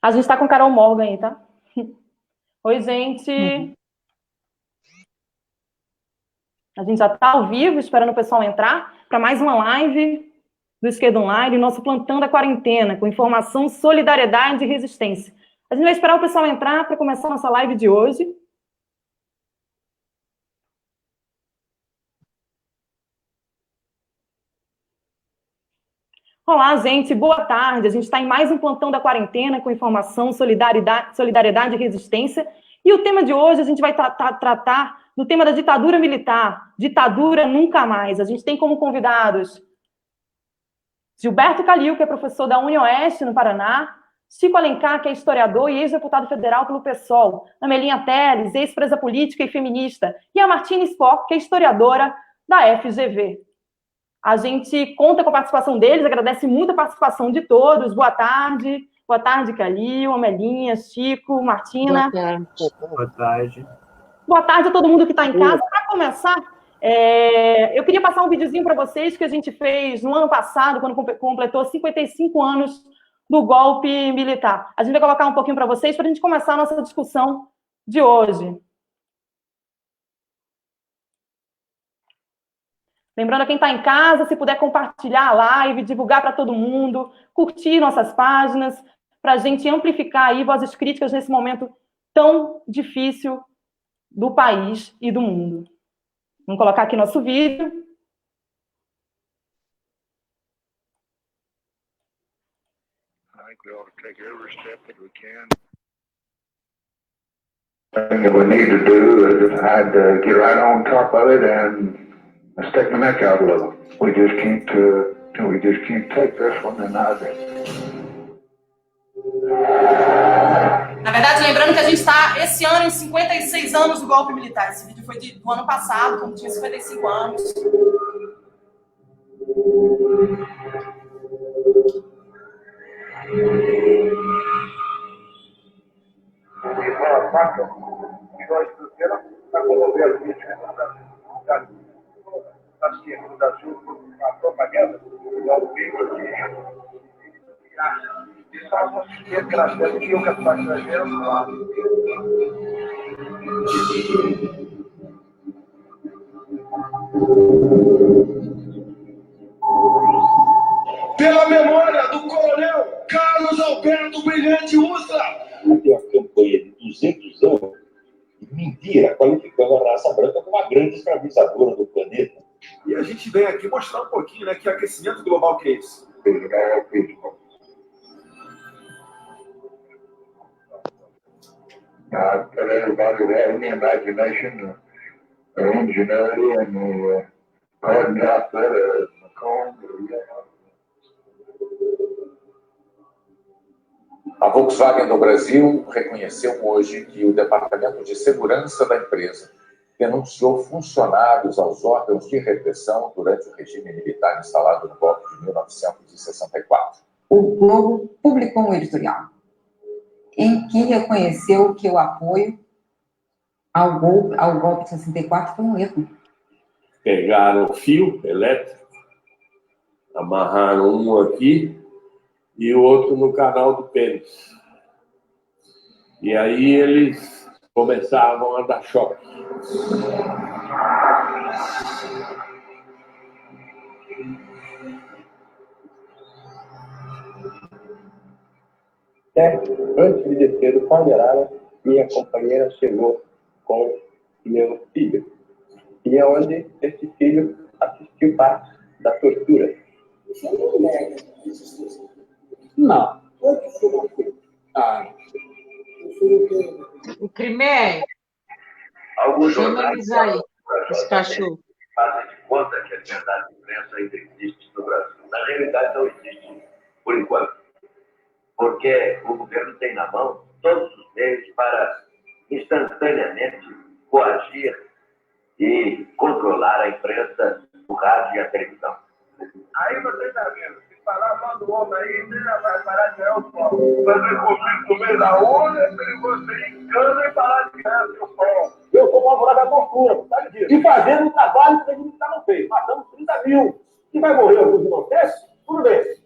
A gente está com Carol Morgan aí, tá? Oi, gente. A gente já está ao vivo, esperando o pessoal entrar para mais uma live do Esquerda Online, nosso plantão da quarentena, com informação, solidariedade e resistência. A gente vai esperar o pessoal entrar para começar a nossa live de hoje. Olá, gente, boa tarde. A gente está em mais um plantão da quarentena com informação, solidariedade e resistência. E o tema de hoje a gente vai tratar do tema da ditadura militar, ditadura nunca mais. A gente tem como convidados Gilberto Calil, que é professor da UniOeste, no Paraná, Chico Alencar, que é historiador e ex-deputado federal pelo PSOL, Amelinha Teles, ex-presa política e feminista, e a Martina Spock, que é historiadora da FGV. A gente conta com a participação deles, agradece muito a participação de todos. Boa tarde. Boa tarde, Calil, Amelinha, Chico, Martina. Boa tarde. Boa tarde. Boa tarde a todo mundo que está em casa. Para começar, eu queria passar um videozinho para vocês que a gente fez no ano passado, quando completou 55 anos do golpe militar. A gente vai colocar um pouquinho para vocês, para a gente começar a nossa discussão de hoje. Lembrando a quem está em casa, se puder compartilhar a live, divulgar para todo mundo, curtir nossas páginas, para a gente amplificar aí vozes críticas nesse momento tão difícil do país e do mundo. Vamos colocar aqui nosso vídeo. I think we ought to take every step that we can. Thing that we need to do is I'd get right on top of it and stick the neck out a little. We just can't take this one and neither. Na verdade, lembrando que a gente está esse ano em 56 anos do golpe militar. Esse vídeo foi do ano passado, quando tinha 55 anos. Da sua propaganda, é um livro que só você que elas devem que o capital estrangeiro pela memória do coronel Carlos Alberto Brilhante Ustra. Tem uma campanha de 200 anos de mentira, qualificando a raça branca como a grande escravizadora do planeta. E a gente vem aqui mostrar um pouquinho, né, que aquecimento global que é isso. Everybody that any imagination or ingenuity and the garden outfit of Macomb. A Volkswagen do Brasil reconheceu hoje que o Departamento de Segurança da empresa denunciou funcionários aos órgãos de repressão durante o regime militar instalado no golpe de 1964. O Globo publicou um editorial em que reconheceu que o apoio ao golpe de 64 foi um erro. Pegaram o fio elétrico, amarraram um aqui e o outro no canal do pênis. E aí eles começavam a dar choque. Antes de descer do Palmeirara, minha companheira chegou com meu filho. E é onde esse filho assistiu parte da tortura. Não. O crime é Alguns jornais aí, esse cachorro. fazem de conta que a liberdade de imprensa ainda existe no Brasil. Na realidade, não existe, por enquanto. Porque o governo tem na mão todos os meios para instantaneamente coagir e controlar a imprensa, o rádio e a televisão. Aí você está vendo, se falar mal do homem aí, você já vai parar de ganhar o sol. Fazer conflito no meio da onda é perigoso, você encana e parar de ganhar o sol. Eu sou favorável à tortura, sabe disso? E fazendo um trabalho que a gente não fez. Matamos 30 mil. Se vai morrer alguns inocentes, tudo bem.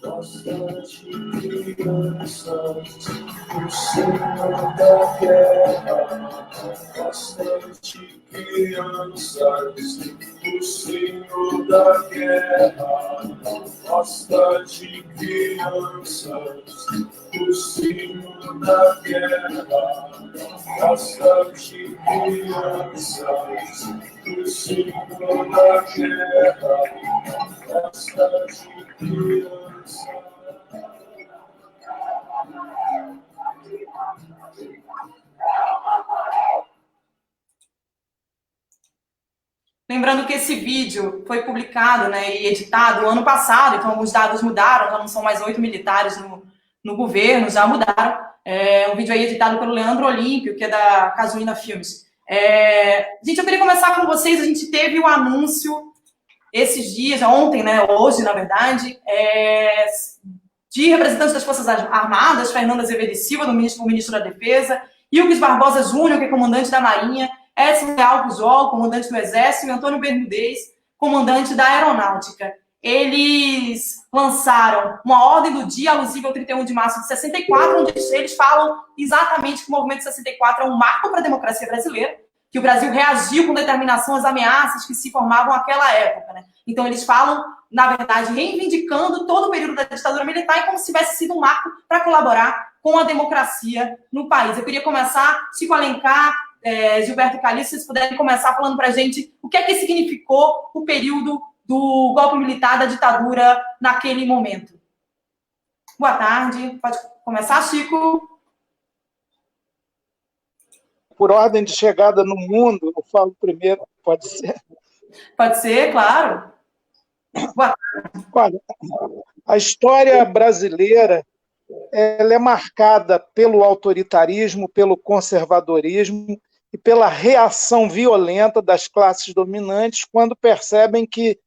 bastante crianças, o Senhor da guerra, bastante crianças, o Senhor da guerra, bastante crianças, o Senhor da guerra, bastante crianças, o Senhor da guerra, bastante crianças. Lembrando que esse vídeo foi publicado, né, e editado ano passado, então alguns dados mudaram, já não são mais 8 militares no governo, já mudaram. É um vídeo aí editado pelo Leandro Olímpio, que é da Casuína Filmes. Gente, eu queria começar com vocês, a gente teve o anúncio esses dias, ontem, né, hoje, na verdade, de representantes das Forças Armadas, Fernanda Azevedo e Silva, o ministro da Defesa, Ilques Barbosa Júnior, que é comandante da Marinha, Edson Real Pujol, comandante do Exército, e Antônio Bermudez, comandante da Aeronáutica. Eles lançaram uma ordem do dia alusiva ao 31 de março de 64, onde eles falam exatamente que o movimento de 64 é um marco para a democracia brasileira, que o Brasil reagiu com determinação às ameaças que se formavam naquela época, né? Então, eles falam, na verdade, reivindicando todo o período da ditadura militar e como se tivesse sido um marco para colaborar com a democracia no país. Eu queria começar, Chico Alencar, Gilberto Calixto, se vocês puderem começar falando para a gente o que é que significou o período do golpe militar da ditadura naquele momento. Boa tarde. Pode começar, Chico? Por ordem de chegada no mundo, eu falo primeiro, pode ser? Pode ser, claro. Boa tarde. Olha, a história brasileira ela é marcada pelo autoritarismo, pelo conservadorismo e pela reação violenta das classes dominantes quando percebem que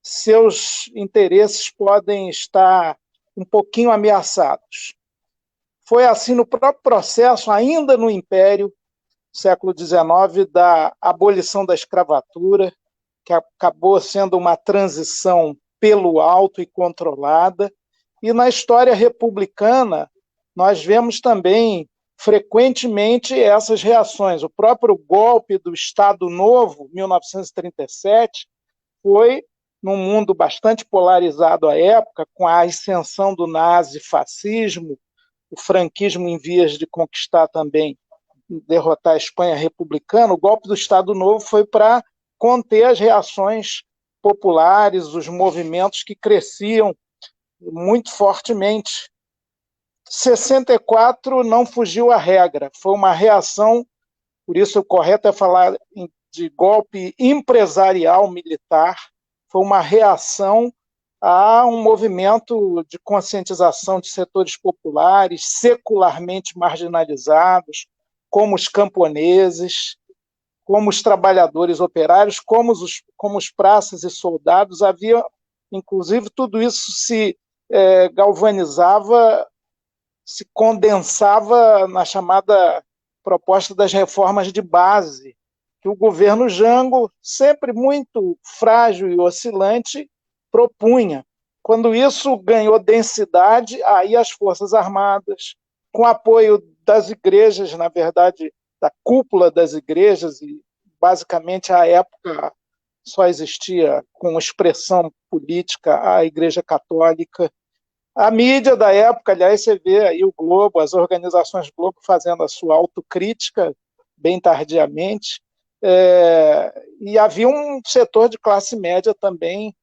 seus interesses podem estar um pouquinho ameaçados. Foi assim no próprio processo, ainda no Império, século XIX, da abolição da escravatura, que acabou sendo uma transição pelo alto e controlada. E na história republicana, nós vemos também frequentemente essas reações. O próprio golpe do Estado Novo, 1937, foi num mundo bastante polarizado à época, com a ascensão do nazifascismo, o franquismo em vias de conquistar também, derrotar a Espanha republicana. O golpe do Estado Novo foi para conter as reações populares, os movimentos que cresciam muito fortemente. 64 não fugiu à regra, foi uma reação, por isso o correto é falar de golpe empresarial militar, foi uma reação a um movimento de conscientização de setores populares, secularmente marginalizados, como os camponeses, como os trabalhadores operários, como os praças e soldados. Havia, inclusive, tudo isso se galvanizava, se condensava na chamada proposta das reformas de base, que o governo Jango, sempre muito frágil e oscilante, propunha. Quando isso ganhou densidade, aí as Forças Armadas, com apoio das igrejas, na verdade, da cúpula das igrejas, e basicamente à época só existia com expressão política a Igreja Católica. A mídia da época, aliás, você vê aí o Globo, as organizações Globo fazendo a sua autocrítica, bem tardiamente, e havia um setor de classe média também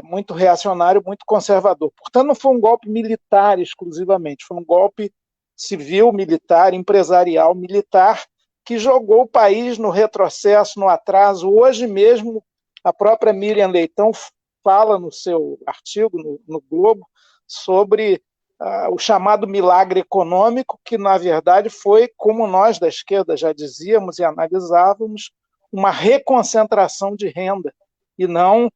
muito reacionário, muito conservador. Portanto, não foi um golpe militar exclusivamente, foi um golpe civil, militar, empresarial, militar, que jogou o país no retrocesso, no atraso. Hoje mesmo, a própria Miriam Leitão fala no seu artigo no Globo sobre o chamado milagre econômico, que, na verdade, foi, como nós da esquerda já dizíamos e analisávamos, uma reconcentração de renda, e não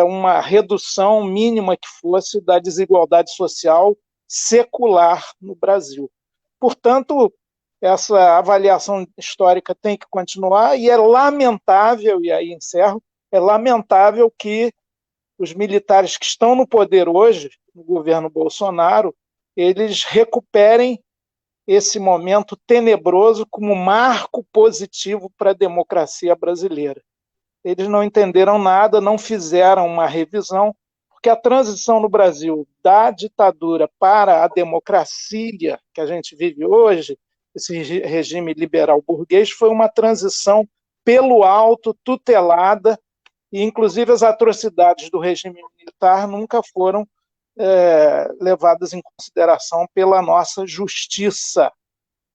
uma redução mínima que fosse da desigualdade social secular no Brasil. Portanto, essa avaliação histórica tem que continuar, e é lamentável, e aí encerro, é lamentável que os militares que estão no poder hoje no governo Bolsonaro, eles recuperem esse momento tenebroso como marco positivo para a democracia brasileira. Eles não entenderam nada, não fizeram uma revisão, porque a transição no Brasil da ditadura para a democracia que a gente vive hoje, esse regime liberal burguês, foi uma transição pelo alto, tutelada, e inclusive as atrocidades do regime militar nunca foram levadas em consideração pela nossa justiça.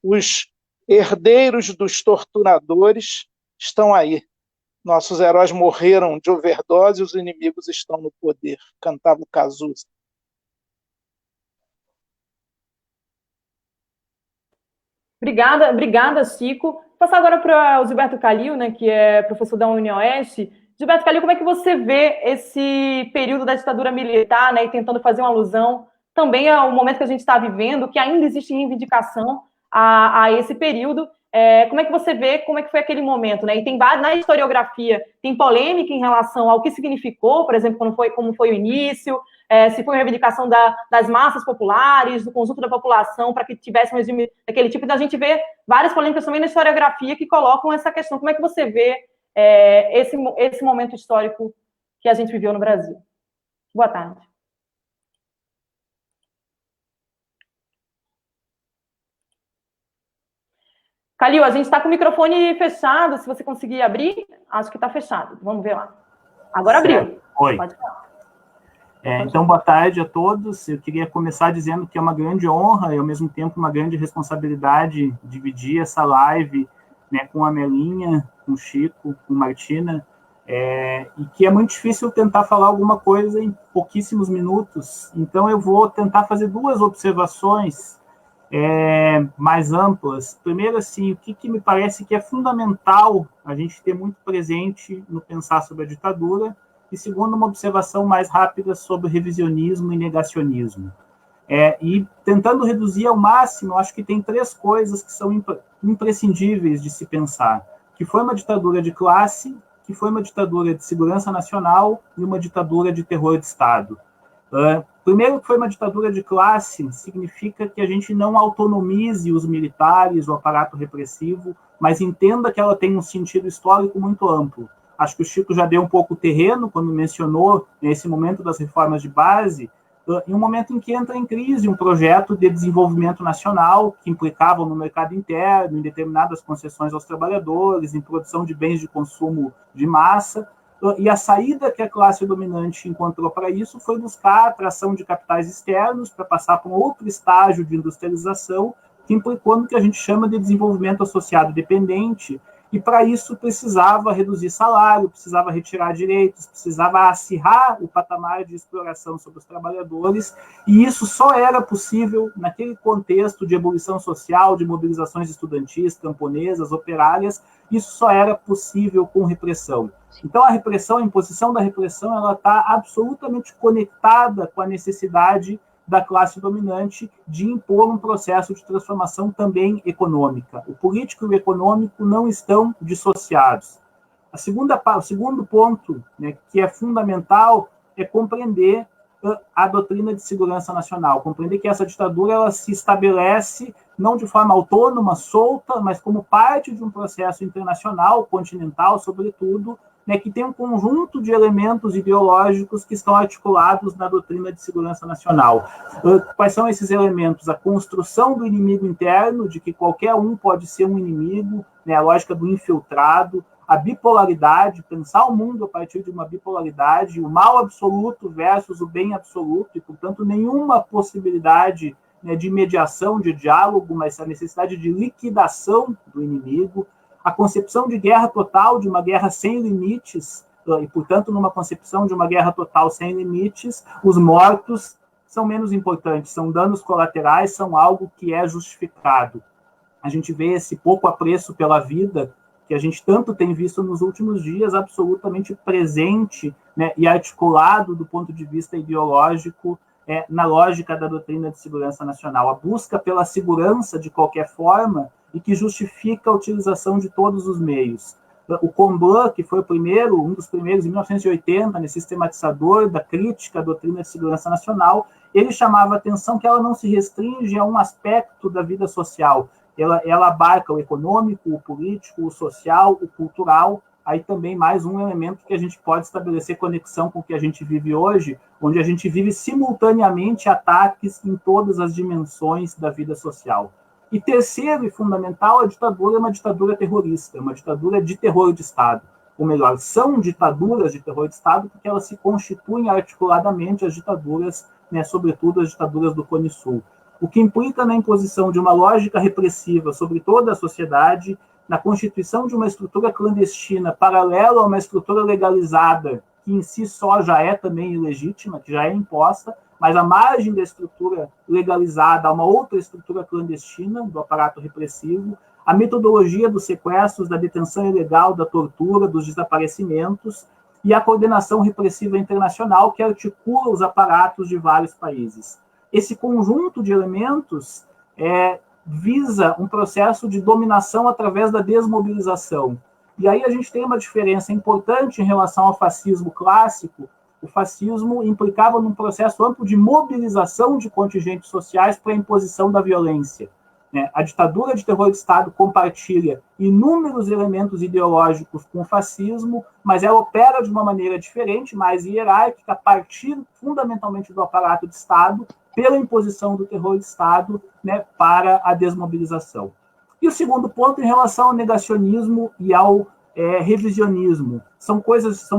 Os herdeiros dos torturadores estão aí. Nossos heróis morreram de overdose e os inimigos estão no poder, cantava o Cazuza. Obrigada, Chico. Vou passar agora para o Gilberto Calil, né, que é professor da UniOeste. Gilberto Calil, como é que você vê esse período da ditadura militar, né, e tentando fazer uma alusão também ao momento que a gente está vivendo, que ainda existe reivindicação a esse período? Como é que você vê como é que foi aquele momento, né? E tem na historiografia, tem polêmica em relação ao que significou, por exemplo, como foi o início, se foi uma reivindicação das massas populares, do conjunto da população, para que tivesse um regime daquele tipo. Então, a gente vê várias polêmicas também na historiografia que colocam essa questão. Como é que você vê esse momento histórico que a gente viveu no Brasil? Boa tarde. Calil, a gente está com o microfone fechado, se você conseguir abrir, acho que está fechado. Vamos ver lá. Agora abriu. Oi. Pode falar. Então, boa tarde a todos. Eu queria começar dizendo que é uma grande honra e, ao mesmo tempo, uma grande responsabilidade dividir essa live, né, com a Melinha, com o Chico, com Martina, e que é muito difícil tentar falar alguma coisa em pouquíssimos minutos. Então, eu vou tentar fazer duas observações mais amplas. Primeiro, assim, o que me parece que é fundamental a gente ter muito presente no pensar sobre a ditadura, e segundo, uma observação mais rápida sobre revisionismo e negacionismo. E tentando reduzir ao máximo, acho que tem três coisas que são imprescindíveis de se pensar, que foi uma ditadura de classe, que foi uma ditadura de segurança nacional e uma ditadura de terror de Estado. Primeiro, que foi uma ditadura de classe, significa que a gente não autonomize os militares, o aparato repressivo, mas entenda que ela tem um sentido histórico muito amplo. Acho que o Chico já deu um pouco o terreno quando mencionou, nesse momento das reformas de base, em um momento em que entra em crise um projeto de desenvolvimento nacional que implicava no mercado interno, em determinadas concessões aos trabalhadores, em produção de bens de consumo de massa, e a saída que a classe dominante encontrou para isso foi buscar a atração de capitais externos para passar para um outro estágio de industrialização que implicou no que a gente chama de desenvolvimento associado dependente, e para isso precisava reduzir salário, precisava retirar direitos, precisava acirrar o patamar de exploração sobre os trabalhadores, e isso só era possível naquele contexto de ebulição social, de mobilizações estudantis, camponesas, operárias. Isso só era possível com repressão. Então a repressão, a imposição da repressão, ela está absolutamente conectada com a necessidade da classe dominante de impor um processo de transformação também econômica. O político e o econômico não estão dissociados. O segundo ponto, né, que é fundamental, é compreender a doutrina de segurança nacional, compreender que essa ditadura ela se estabelece não de forma autônoma, solta, mas como parte de um processo internacional, continental, sobretudo, né, que tem um conjunto de elementos ideológicos que estão articulados na doutrina de segurança nacional. Quais são esses elementos? A construção do inimigo interno, de que qualquer um pode ser um inimigo, né, a lógica do infiltrado, a bipolaridade, pensar o mundo a partir de uma bipolaridade, o mal absoluto versus o bem absoluto, e, portanto, nenhuma possibilidade, né, de mediação, de diálogo, mas a necessidade de liquidação do inimigo, a concepção de guerra total, de uma guerra sem limites, e, portanto, numa concepção de uma guerra total sem limites, os mortos são menos importantes, são danos colaterais, são algo que é justificado. A gente vê esse pouco apreço pela vida, que a gente tanto tem visto nos últimos dias, absolutamente presente, né, e articulado do ponto de vista ideológico, na lógica da doutrina de segurança nacional. A busca pela segurança de qualquer forma e que justifica a utilização de todos os meios. O Comblan, que foi um dos primeiros, em 1980, né, sistematizador da crítica à doutrina de segurança nacional, ele chamava a atenção que ela não se restringe a um aspecto da vida social. Ela abarca o econômico, o político, o social, o cultural, aí também mais um elemento que a gente pode estabelecer conexão com o que a gente vive hoje, onde a gente vive simultaneamente ataques em todas as dimensões da vida social. E terceiro e fundamental, a ditadura é uma ditadura terrorista, uma ditadura de terror de Estado. Ou melhor, são ditaduras de terror de Estado porque elas se constituem articuladamente as ditaduras, né, sobretudo as ditaduras do Cone Sul. O que implica na imposição de uma lógica repressiva sobre toda a sociedade, na constituição de uma estrutura clandestina paralela a uma estrutura legalizada, que em si só já é também ilegítima, que já é imposta, mas à margem da estrutura legalizada há uma outra estrutura clandestina do aparato repressivo, a metodologia dos sequestros, da detenção ilegal, da tortura, dos desaparecimentos e a coordenação repressiva internacional que articula os aparatos de vários países. Esse conjunto de elementos visa um processo de dominação através da desmobilização. E aí a gente tem uma diferença importante em relação ao fascismo clássico. O fascismo implicava num processo amplo de mobilização de contingentes sociais para a imposição da violência. A ditadura de terror de Estado compartilha inúmeros elementos ideológicos com o fascismo, mas ela opera de uma maneira diferente, mais hierárquica, a partir fundamentalmente do aparato de Estado, pela imposição do terror de Estado, né, para a desmobilização. E o segundo ponto, em relação ao negacionismo e ao revisionismo. São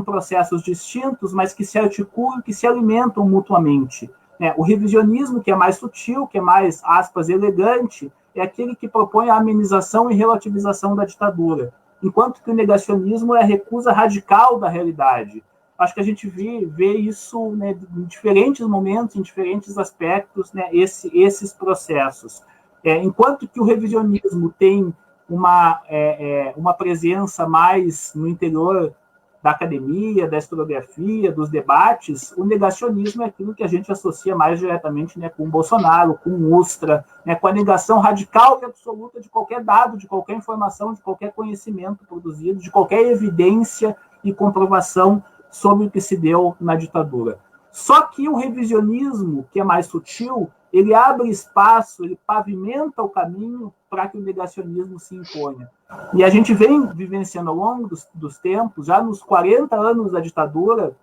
processos distintos, mas que se articulam, que se alimentam mutuamente. O revisionismo, que é mais sutil, que é mais, aspas, elegante, é aquele que propõe a amenização e relativização da ditadura, enquanto que o negacionismo é a recusa radical da realidade. Acho que a gente vê isso, né, em diferentes momentos, em diferentes aspectos, né, esses processos. Enquanto que o revisionismo tem uma presença mais no interior da academia, da historiografia, dos debates, o negacionismo é aquilo que a gente associa mais diretamente, né, com o Bolsonaro, com o Ustra, né, com a negação radical e absoluta de qualquer dado, de qualquer informação, de qualquer conhecimento produzido, de qualquer evidência e comprovação sobre o que se deu na ditadura. Só que o revisionismo, que é mais sutil, ele abre espaço, ele pavimenta o caminho para que o negacionismo se imponha. E a gente vem vivenciando ao longo dos tempos, já nos 40 anos da ditadura,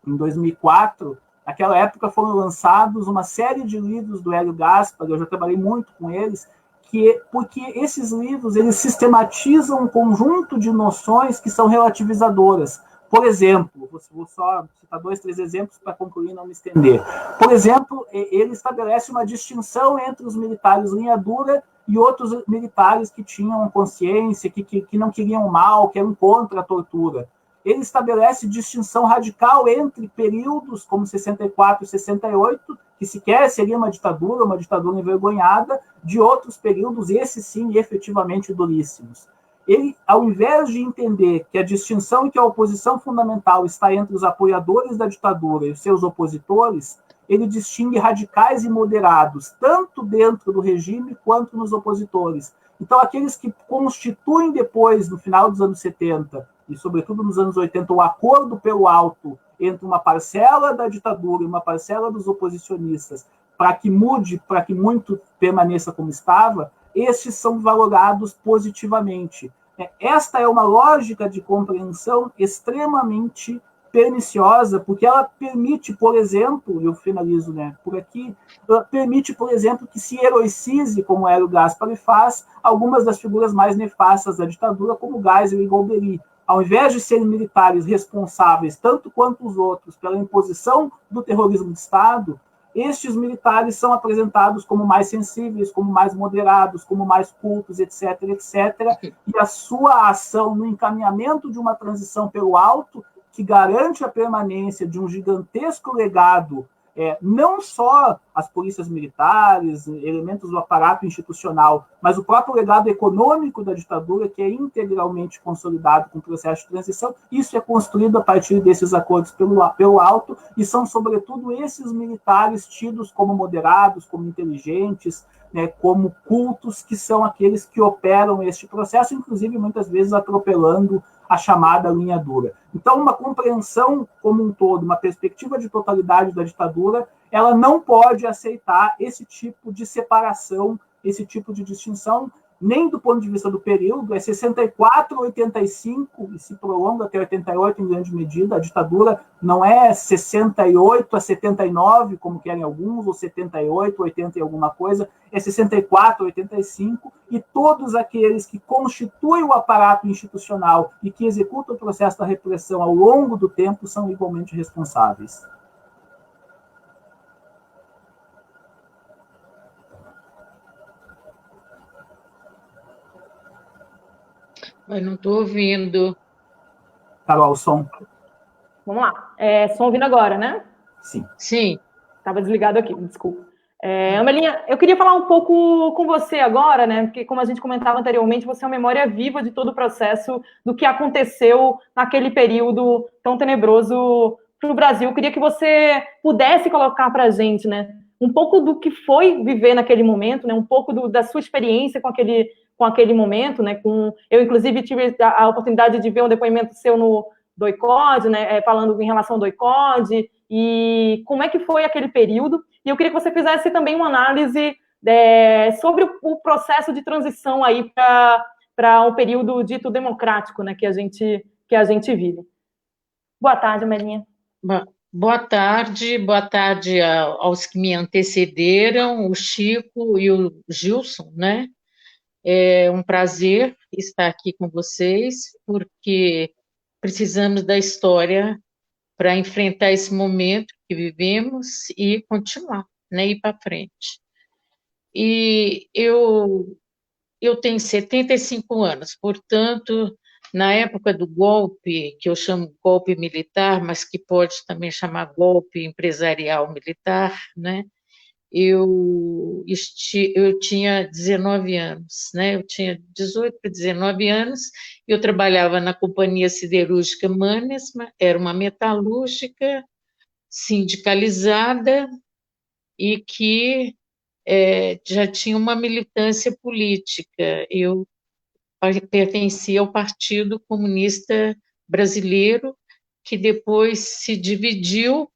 em 2004, naquela época foram lançados uma série de livros do Hélio Gaspari, eu já trabalhei muito com eles, porque esses livros eles sistematizam um conjunto de noções que são relativizadoras. Por exemplo, vou só citar 2, 3 exemplos para concluir e não me estender. Por exemplo, ele estabelece uma distinção entre os militares linha dura e outros militares que tinham consciência, que não queriam mal, que eram contra a tortura. Ele estabelece distinção radical entre períodos como 64 e 68, que sequer seria uma ditadura envergonhada, de outros períodos, esses sim, efetivamente duríssimos. Ele, ao invés de entender que a distinção e que a oposição fundamental está entre os apoiadores da ditadura e os seus opositores, ele distingue radicais e moderados, tanto dentro do regime quanto nos opositores. Então, aqueles que constituem depois, no final dos anos 70, e sobretudo nos anos 80, o acordo pelo alto entre uma parcela da ditadura e uma parcela dos oposicionistas, para que mude, para que muito permaneça como estava, estes são valorados positivamente. Esta é uma lógica de compreensão extremamente perniciosa, porque ela permite, por exemplo, eu finalizo, né, por aqui, ela permite, por exemplo, que se heroicize, como Hélio Gaspari faz, algumas das figuras mais nefastas da ditadura, como Geisel e Golbery. Ao invés de serem militares responsáveis, tanto quanto os outros, pela imposição do terrorismo de Estado, estes militares são apresentados como mais sensíveis, como mais moderados, como mais cultos, etc., etc., e a sua ação no encaminhamento de uma transição pelo alto, que garante a permanência de um gigantesco legado, não só as polícias militares, elementos do aparato institucional, mas o próprio legado econômico da ditadura, que é integralmente consolidado com o processo de transição. Isso é construído a partir desses acordos pelo alto, e são, sobretudo, esses militares tidos como moderados, como inteligentes, né, como cultos, que são aqueles que operam este processo, inclusive, muitas vezes, atropelando a chamada linha dura. Então, uma compreensão como um todo, uma perspectiva de totalidade da ditadura, ela não pode aceitar esse tipo de separação, esse tipo de distinção, nem do ponto de vista do período, é 64, 85, e se prolonga até 88 em grande medida. A ditadura não é 68 a 79, como querem alguns, ou 78, 80 e alguma coisa, é 64, 85, e todos aqueles que constituem o aparato institucional e que executam o processo da repressão ao longo do tempo são igualmente responsáveis. Eu não estou ouvindo. Carol, som. Vamos lá. Som ouvindo agora, né? Sim. Sim. Estava desligado aqui, desculpa. Amelinha, eu queria falar um pouco com você agora, né? Porque, como a gente comentava anteriormente, você é uma memória viva de todo o processo do que aconteceu naquele período tão tenebroso para o Brasil. Eu queria que você pudesse colocar para a gente, né? Um pouco do que foi viver naquele momento, né? Um pouco da sua experiência com aquele momento, né? Eu, inclusive, tive a oportunidade de ver um depoimento seu do ICOD, né? Falando em relação ao ICOD, e como é que foi aquele período. E eu queria que você fizesse também uma análise sobre o processo de transição aí para um período dito democrático, né? Que a gente vive. Boa tarde, Amelinha. Boa tarde aos que me antecederam, o Chico e o Gilson, né? É um prazer estar aqui com vocês, porque precisamos da história para enfrentar esse momento que vivemos e continuar, né? Ir para frente. E eu tenho 75 anos, portanto, na época do golpe, que eu chamo golpe militar, mas que pode também chamar golpe empresarial militar, né? Eu tinha 19 anos, né? Eu tinha 18 para 19 anos, eu trabalhava na Companhia Siderúrgica Mannesmann, era uma metalúrgica sindicalizada e que já tinha uma militância política. Eu pertencia ao Partido Comunista Brasileiro, que depois se dividiu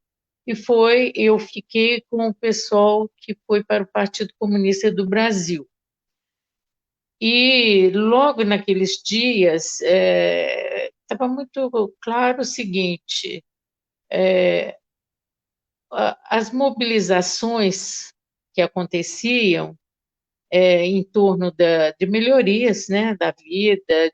eu fiquei com o pessoal que foi para o Partido Comunista do Brasil. E logo naqueles dias estava muito claro o seguinte: as mobilizações que aconteciam em torno de melhorias, né, da vida,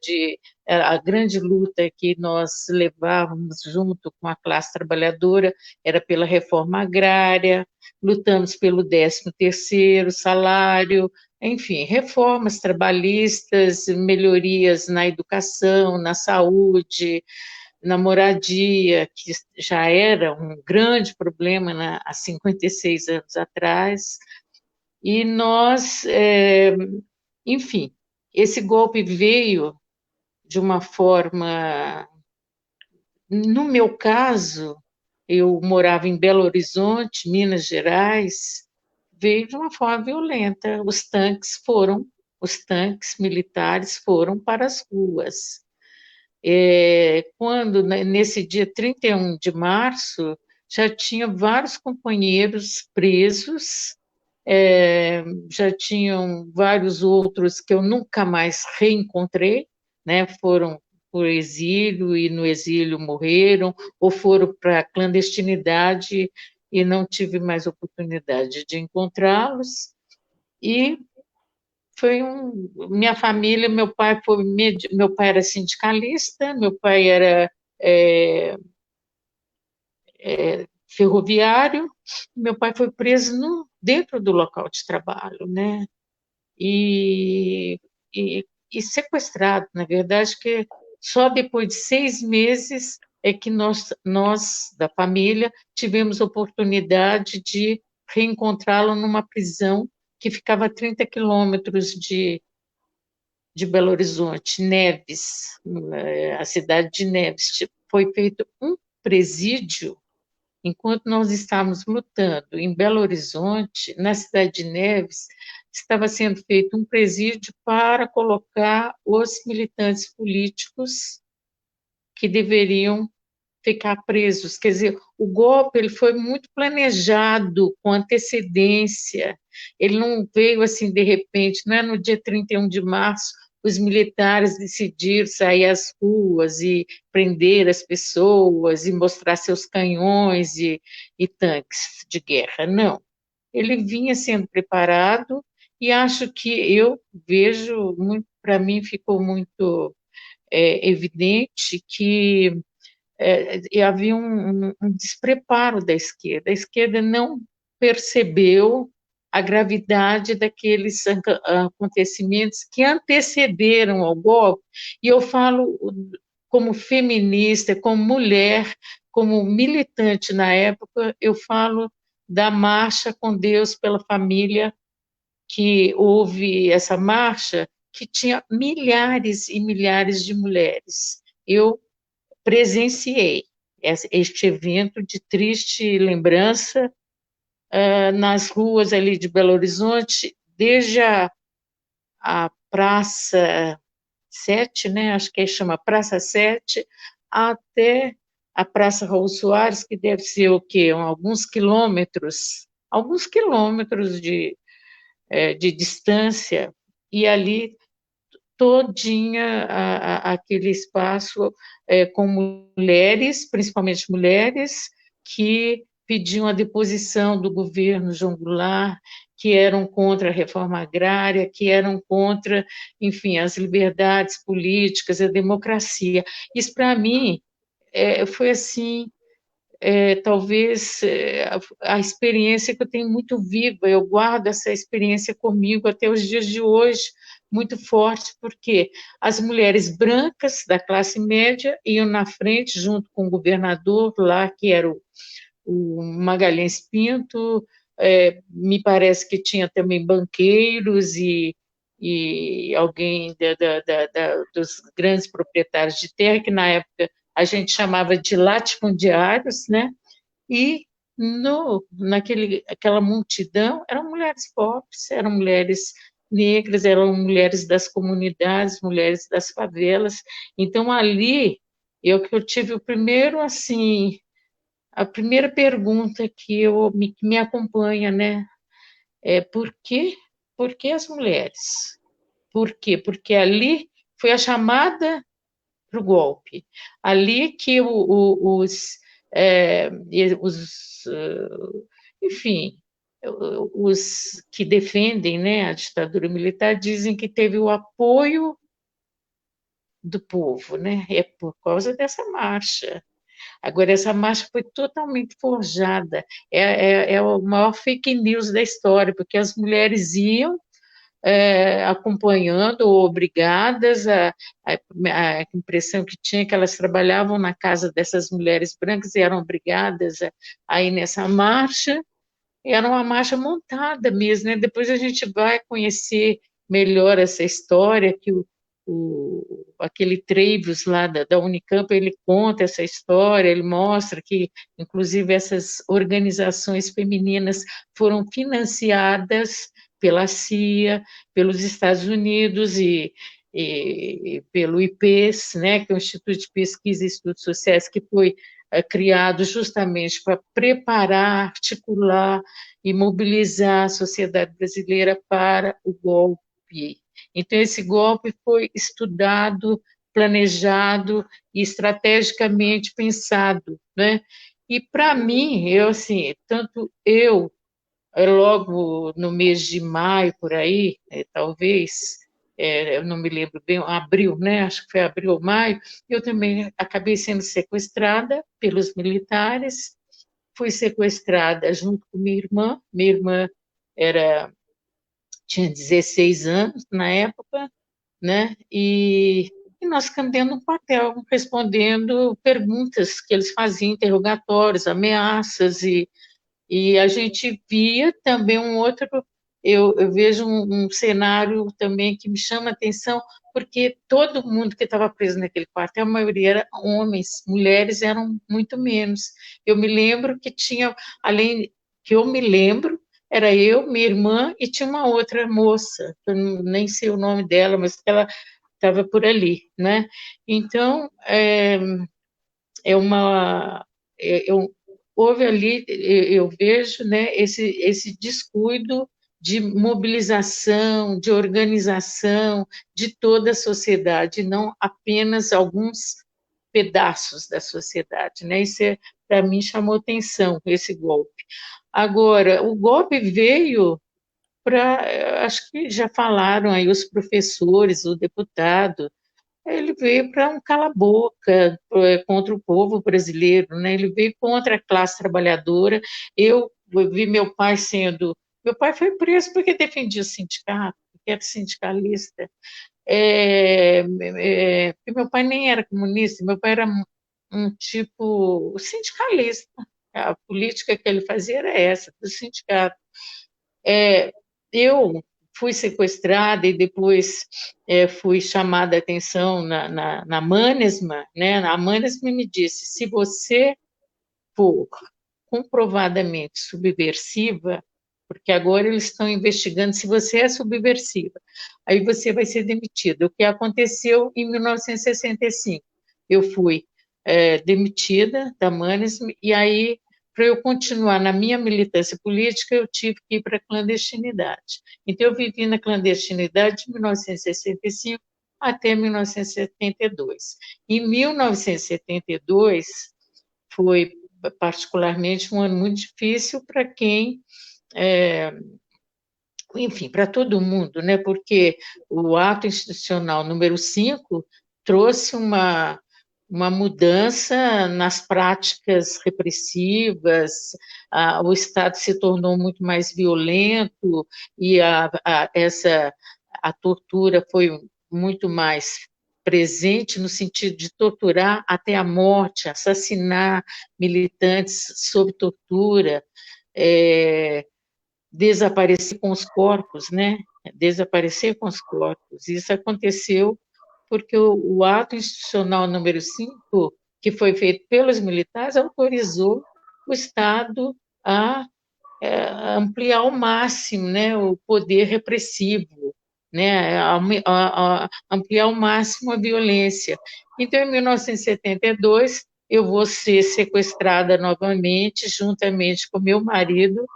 a grande luta que nós levávamos junto com a classe trabalhadora era pela reforma agrária, lutamos pelo 13º salário, enfim, reformas trabalhistas, melhorias na educação, na saúde, na moradia, que já era um grande problema há 56 anos atrás. E nós, enfim, esse golpe veio de uma forma, no meu caso, eu morava em Belo Horizonte, Minas Gerais, veio de uma forma violenta. Os tanques militares foram para as ruas. Quando, nesse dia 31 de março, já tinha vários companheiros presos, já tinham vários outros que eu nunca mais reencontrei, né? Foram por exílio e no exílio morreram, ou foram para a clandestinidade e não tive mais oportunidade de encontrá-los. E foi minha família, meu pai era sindicalista, meu pai era ferroviário, meu pai foi preso dentro do local de trabalho, né? E sequestrado, na verdade, que só depois de 6 meses é que nós da família, tivemos oportunidade de reencontrá-lo numa prisão que ficava a 30 quilômetros de Belo Horizonte, Neves, a cidade de Neves. Foi feito um presídio. Enquanto nós estávamos lutando em Belo Horizonte, na cidade de Neves, estava sendo feito um presídio para colocar os militantes políticos que deveriam ficar presos. Quer dizer, o golpe ele foi muito planejado, com antecedência. Ele não veio assim de repente, não é no dia 31 de março, os militares decidiram sair às ruas e prender as pessoas e mostrar seus canhões e tanques de guerra. Não. Ele vinha sendo preparado e acho que eu vejo, para mim ficou muito evidente que havia um despreparo da esquerda. A esquerda não percebeu a gravidade daqueles acontecimentos que antecederam ao golpe. E eu falo como feminista, como mulher, como militante na época, eu falo da Marcha com Deus pela Família, que houve essa marcha, que tinha milhares e milhares de mulheres. Eu presenciei este evento de triste lembrança nas ruas ali de Belo Horizonte, desde a Praça 7, né, acho que chama Praça 7, até a Praça Raul Soares, que deve ser o quê? Alguns quilômetros de distância, e ali todinha aquele espaço com mulheres, principalmente mulheres, que pediam a deposição do governo João Goulart, que eram contra a reforma agrária, que eram contra, enfim, as liberdades políticas, a democracia. Isso, para mim, foi assim, talvez a experiência que eu tenho muito viva, eu guardo essa experiência comigo até os dias de hoje, muito forte, porque as mulheres brancas da classe média iam na frente, junto com o governador lá, que era o Magalhães Pinto, me parece que tinha também banqueiros e alguém dos grandes proprietários de terra, que na época a gente chamava de latifundiários, né? E aquela multidão eram mulheres pobres, eram mulheres negras, eram mulheres das comunidades, mulheres das favelas. Então, ali, eu tive o primeiro, assim, a primeira pergunta que me acompanha, né? Por quê? Por que as mulheres? Por quê? Porque ali foi a chamada para o golpe. Ali que enfim, os que defendem, né, a ditadura militar dizem que teve o apoio do povo, né? É por causa dessa marcha. Agora, essa marcha foi totalmente forjada. É o maior fake news da história, porque as mulheres iam acompanhando ou obrigadas, a impressão que tinha que elas trabalhavam na casa dessas mulheres brancas e eram obrigadas a ir nessa marcha. Era uma marcha montada mesmo, né? Depois a gente vai conhecer melhor essa história, que aquele Treives lá da Unicamp, ele conta essa história, ele mostra que, inclusive, essas organizações femininas foram financiadas pela CIA, pelos Estados Unidos e pelo IPES, né, que é o Instituto de Pesquisa e Estudos Sociais, que foi criado justamente para preparar, articular e mobilizar a sociedade brasileira para o golpe. Então, esse golpe foi estudado, planejado e estrategicamente pensado, né? E, para mim, logo no mês de maio, por aí, talvez, eu não me lembro bem, abril, né? Acho que foi abril ou maio, eu também acabei sendo sequestrada pelos militares, fui sequestrada junto com minha irmã tinha 16 anos na época, né? E nós ficamos dentro de um quartel, respondendo perguntas que eles faziam, interrogatórios, ameaças, e a gente via também eu vejo um cenário também que me chama a atenção, porque todo mundo que estava preso naquele quartel, a maioria era homens, mulheres eram muito menos. Eu me lembro que era eu, minha irmã, e tinha uma outra moça, eu nem sei o nome dela, mas ela estava por ali, né? Então, houve ali, eu vejo, né, esse descuido de mobilização, de organização de toda a sociedade, não apenas alguns pedaços da sociedade, né? Isso, para mim, chamou atenção, esse golpe. Agora, o golpe veio para, acho que já falaram aí os professores, o deputado, ele veio para um cala-boca contra o povo brasileiro, né? Ele veio contra a classe trabalhadora. Eu vi meu pai sendo... Meu pai foi preso porque defendia o sindicato, porque era sindicalista. Porque meu pai nem era comunista, meu pai era um tipo sindicalista. A política que ele fazia era essa, do sindicato. Eu fui sequestrada e depois fui chamada a atenção na Manesma, né? A Manesma me disse, se você for comprovadamente subversiva, porque agora eles estão investigando se você é subversiva, aí você vai ser demitida. O que aconteceu em 1965? Eu fui demitida da Manesma, e aí, para eu continuar na minha militância política, eu tive que ir para a clandestinidade. Então, eu vivi na clandestinidade de 1965 até 1972. Em 1972, foi particularmente um ano muito difícil para quem, enfim, para todo mundo, né? Porque o ato institucional número 5 trouxe uma mudança nas práticas repressivas, o Estado se tornou muito mais violento e a tortura foi muito mais presente no sentido de torturar até a morte, assassinar militantes sob tortura, desaparecer com os corpos, né? Desaparecer com os corpos. Isso aconteceu porque o ato institucional número 5, que foi feito pelos militares, autorizou o Estado a ampliar ao máximo, né, o poder repressivo, né, a ampliar ao máximo a violência. Então, em 1972, eu vou ser sequestrada novamente, juntamente com meu marido,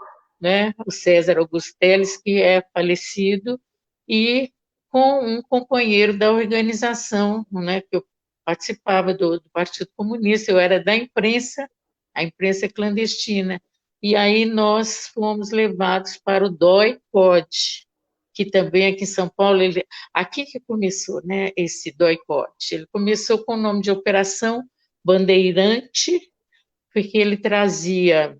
né, o César Augusto Teles, que é falecido, e com um companheiro da organização, né, que eu participava do Partido Comunista, eu era da imprensa, a imprensa clandestina, e aí nós fomos levados para o DOI-CODE, que também aqui em São Paulo, aqui que começou, né, esse DOI-CODE, ele começou com o nome de Operação Bandeirante, porque ele trazia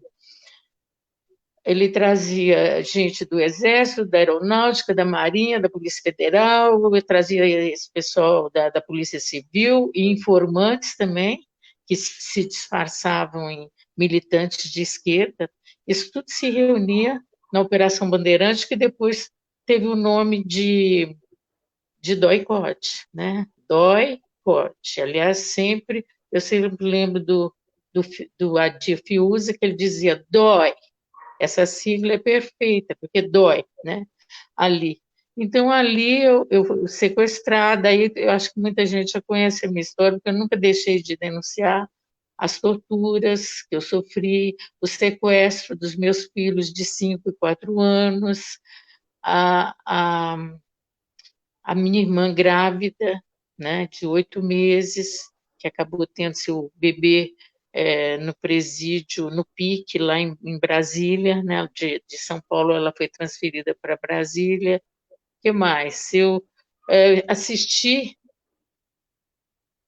gente do Exército, da Aeronáutica, da Marinha, da Polícia Federal, trazia esse pessoal da Polícia Civil e informantes também, que se disfarçavam em militantes de esquerda. Isso tudo se reunia na Operação Bandeirante, que depois teve o nome de DOI-CODE, né? DOI-CODE. Aliás, eu sempre lembro do Adir Fiuza, que ele dizia DOI. Essa sigla é perfeita, porque dói, né? Ali. Então, ali eu sequestrada, aí eu acho que muita gente já conhece a minha história, porque eu nunca deixei de denunciar as torturas que eu sofri, o sequestro dos meus filhos de 5 e 4 anos, a minha irmã grávida, né, de 8 meses, que acabou tendo seu bebê no presídio, no PIC, lá em Brasília, né, de São Paulo ela foi transferida para Brasília. O que mais? Eu assisti,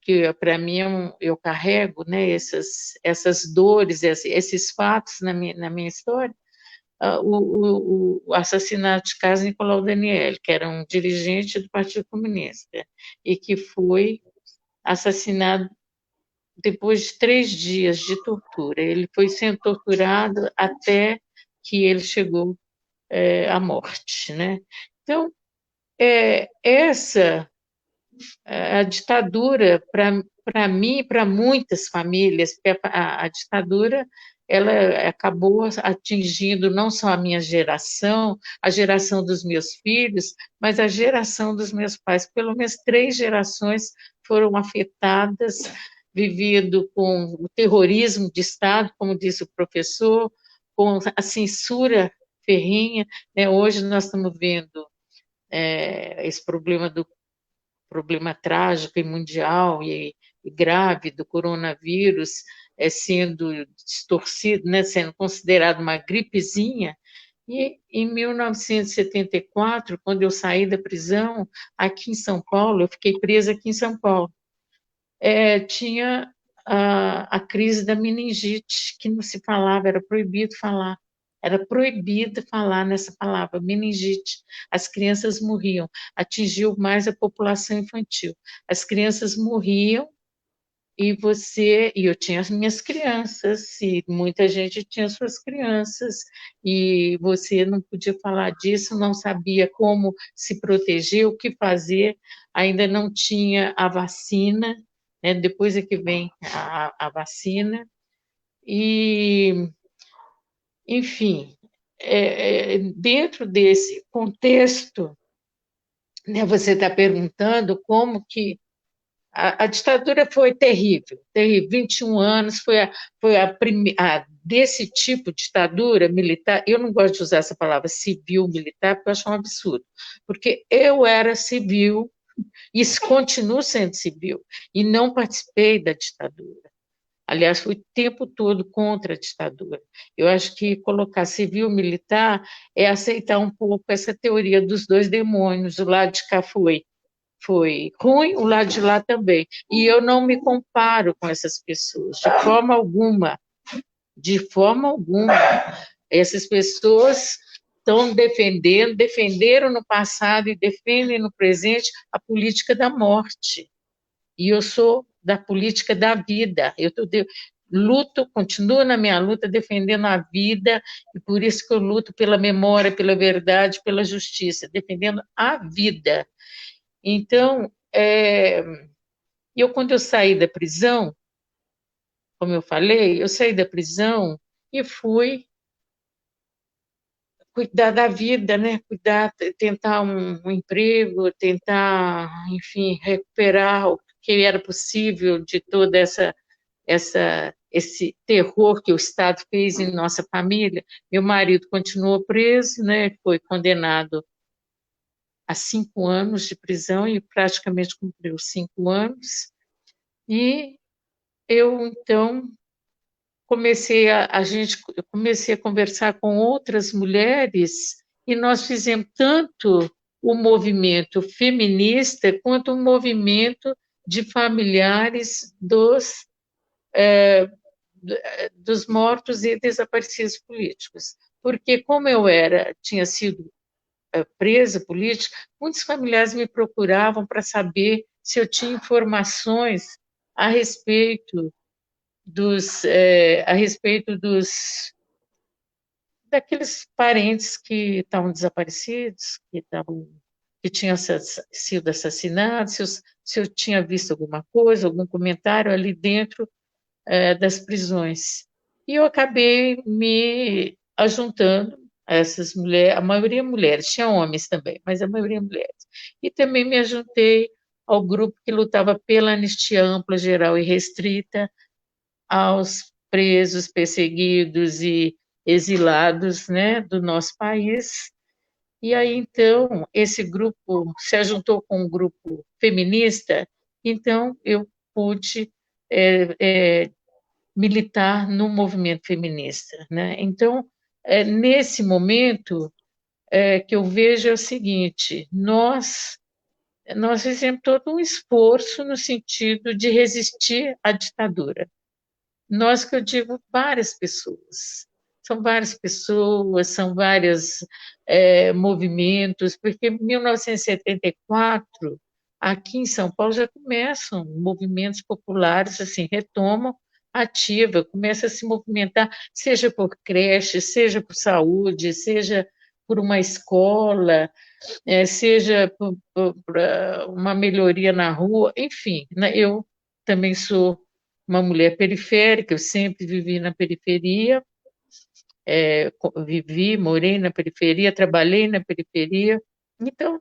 que para mim eu carrego, né, essas dores, esses fatos na minha história, o assassinato de Carlos Nicolau Daniel, que era um dirigente do Partido Comunista, e que foi assassinado depois de 3 dias de tortura. Ele foi sendo torturado até que ele chegou à morte, né? Então, a ditadura, para mim e para muitas famílias, porque a ditadura ela acabou atingindo não só a minha geração, a geração dos meus filhos, mas a geração dos meus pais. Pelo menos 3 gerações foram afetadas, vivendo com o terrorismo de Estado, como disse o professor, com a censura ferrenha, né? Hoje nós estamos vendo esse problema trágico e mundial e grave do coronavírus sendo distorcido, né, sendo considerado uma gripezinha. E em 1974, quando eu saí da prisão, aqui em São Paulo, eu fiquei presa aqui em São Paulo, tinha a crise da meningite, que não se falava, era proibido falar. Era proibido falar nessa palavra, meningite. As crianças morriam, atingiu mais a população infantil. As crianças morriam e eu tinha as minhas crianças, e muita gente tinha suas crianças, e você não podia falar disso, não sabia como se proteger, o que fazer, ainda não tinha a vacina, né? Depois é que vem a vacina, e, enfim, dentro desse contexto, né, você está perguntando como que a ditadura foi terrível, terrível. 21 anos foi a primeira desse tipo de ditadura militar. Eu não gosto de usar essa palavra civil militar, porque eu acho um absurdo, porque eu era civil e continuo sendo civil e não participei da ditadura. Aliás, fui o tempo todo contra a ditadura. Eu acho que colocar civil militar é aceitar um pouco essa teoria dos 2 demônios. O lado de cá foi ruim, o lado de lá também. E eu não me comparo com essas pessoas, de forma alguma. De forma alguma. Essas pessoas estão defenderam no passado e defendem no presente a política da morte. E eu sou da política da vida. Eu luto, continuo na minha luta defendendo a vida, e por isso que eu luto pela memória, pela verdade, pela justiça, defendendo a vida. Então, quando eu saí da prisão, como eu falei, eu saí da prisão e fui cuidar da vida, né? Tentar um emprego, tentar, enfim, recuperar o que era possível de toda esse terror que o Estado fez em nossa família. Meu marido continuou preso, né? Foi condenado a 5 anos de prisão e praticamente cumpriu 5 anos. E eu, então, comecei a conversar com outras mulheres e nós fizemos tanto o movimento feminista quanto o movimento de familiares dos mortos e desaparecidos políticos. Porque como eu tinha sido presa política, muitos familiares me procuravam para saber se eu tinha informações a respeito daqueles parentes que estavam desaparecidos, que tinham sido assassinados, se eu tinha visto alguma coisa, algum comentário ali dentro das prisões. E eu acabei me ajuntando a essas mulheres, a maioria mulheres, tinha homens também, mas a maioria mulheres. E também me ajuntei ao grupo que lutava pela anistia ampla, geral e restrita aos presos, perseguidos e exilados, né, do nosso país. E aí, então, esse grupo se ajuntou com um grupo feminista, então eu pude militar no movimento feminista, né? Então, nesse momento que eu vejo é o seguinte: nós fizemos todo um esforço no sentido de resistir à ditadura. Nós, que eu digo, várias pessoas, são vários movimentos, porque em 1974, aqui em São Paulo, já começam movimentos populares, assim, retomam ativa, começa a se movimentar, seja por creche, seja por saúde, seja por uma escola, seja por uma melhoria na rua, enfim, né? Eu também sou uma mulher periférica, eu sempre vivi na periferia, morei na periferia, trabalhei na periferia, então,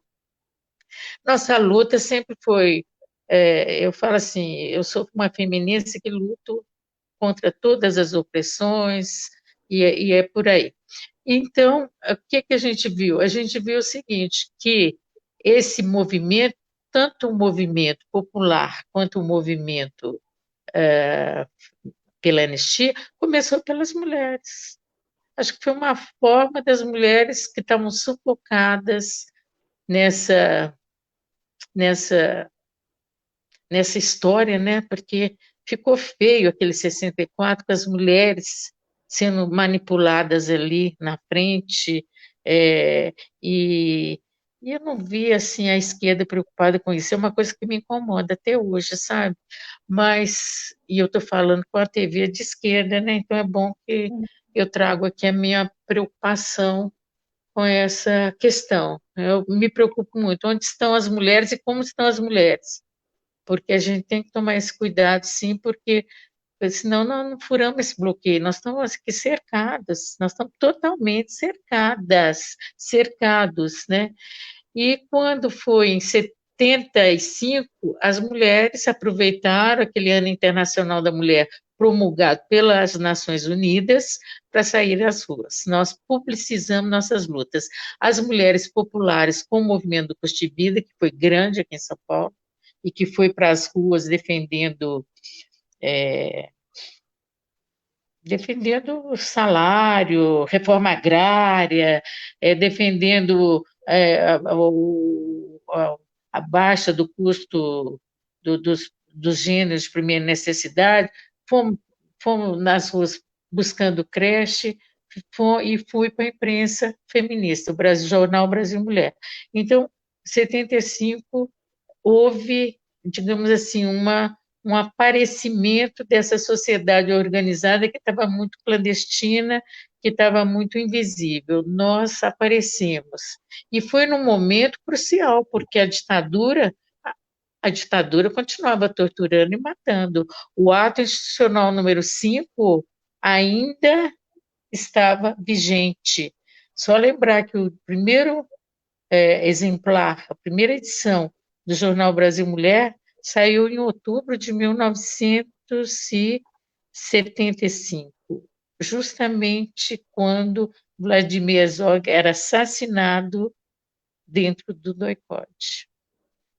nossa luta sempre foi, eu falo assim, eu sou uma feminista que luto contra todas as opressões, e é por aí. Então, o que a gente viu? A gente viu o seguinte, que esse movimento, tanto o movimento popular quanto o movimento pela anistia, começou pelas mulheres. Acho que foi uma forma das mulheres que estavam sufocadas nessa história, né? Porque ficou feio aquele 64, com as mulheres sendo manipuladas ali na frente, e eu não vi assim a esquerda preocupada com isso, é uma coisa que me incomoda até hoje, sabe? Mas, e eu estou falando com a TV de esquerda, né? Então é bom que eu trago aqui a minha preocupação com essa questão. Eu me preocupo muito, onde estão as mulheres e como estão as mulheres? Porque a gente tem que tomar esse cuidado, sim, porque senão nós não furamos esse bloqueio, nós estamos aqui cercadas, nós estamos totalmente cercados, né? E quando foi em 75, as mulheres aproveitaram aquele Ano Internacional da Mulher, promulgado pelas Nações Unidas, para sair às ruas. Nós publicizamos nossas lutas. As mulheres populares com o movimento do Custo de Vida, que foi grande aqui em São Paulo, e que foi para as ruas defendendo salário, reforma agrária, defendendo a baixa do custo dos gêneros de primeira necessidade, fomos nas ruas buscando creche, e fui para a imprensa feminista, o Jornal Brasil Mulher. Então, em 75, houve, digamos assim, um aparecimento dessa sociedade organizada que estava muito clandestina, que estava muito invisível. Nós aparecemos. E foi num momento crucial, porque a ditadura continuava torturando e matando. O ato institucional número 5 ainda estava vigente. Só lembrar que o primeiro exemplar, a primeira edição do Jornal Brasil Mulher, saiu em outubro de 1975, justamente quando Vladimir Herzog era assassinado dentro do doicode.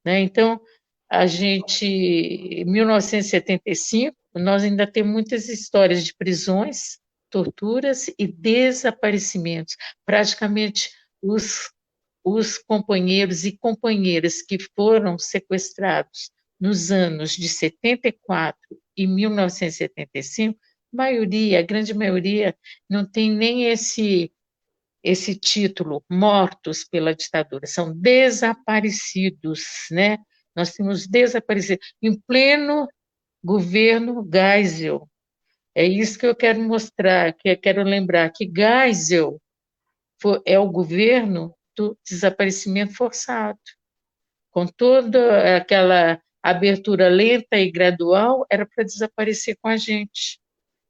Né? Então, em 1975, nós ainda temos muitas histórias de prisões, torturas e desaparecimentos. Praticamente os companheiros e companheiras que foram sequestrados nos anos de 74 e 1975, a grande maioria, não tem nem esse título, mortos pela ditadura, são desaparecidos, né? Nós temos desaparecidos em pleno governo Geisel. É isso que eu quero mostrar, que eu quero lembrar, que Geisel é o governo do desaparecimento forçado. Com toda aquela abertura lenta e gradual, era para desaparecer com a gente.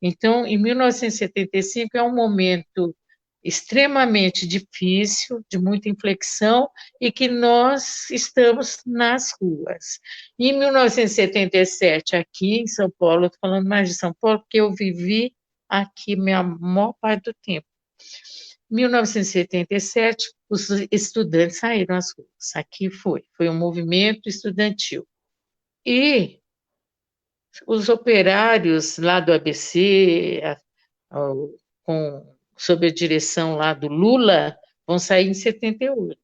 Então, em 1975, é um momento extremamente difícil, de muita inflexão, e que nós estamos nas ruas. Em 1977, aqui em São Paulo, estou falando mais de São Paulo, porque eu vivi aqui a maior parte do tempo. Em 1977, os estudantes saíram às ruas. Aqui foi um movimento estudantil. E os operários lá do ABC, sob a direção lá do Lula, vão sair em 78.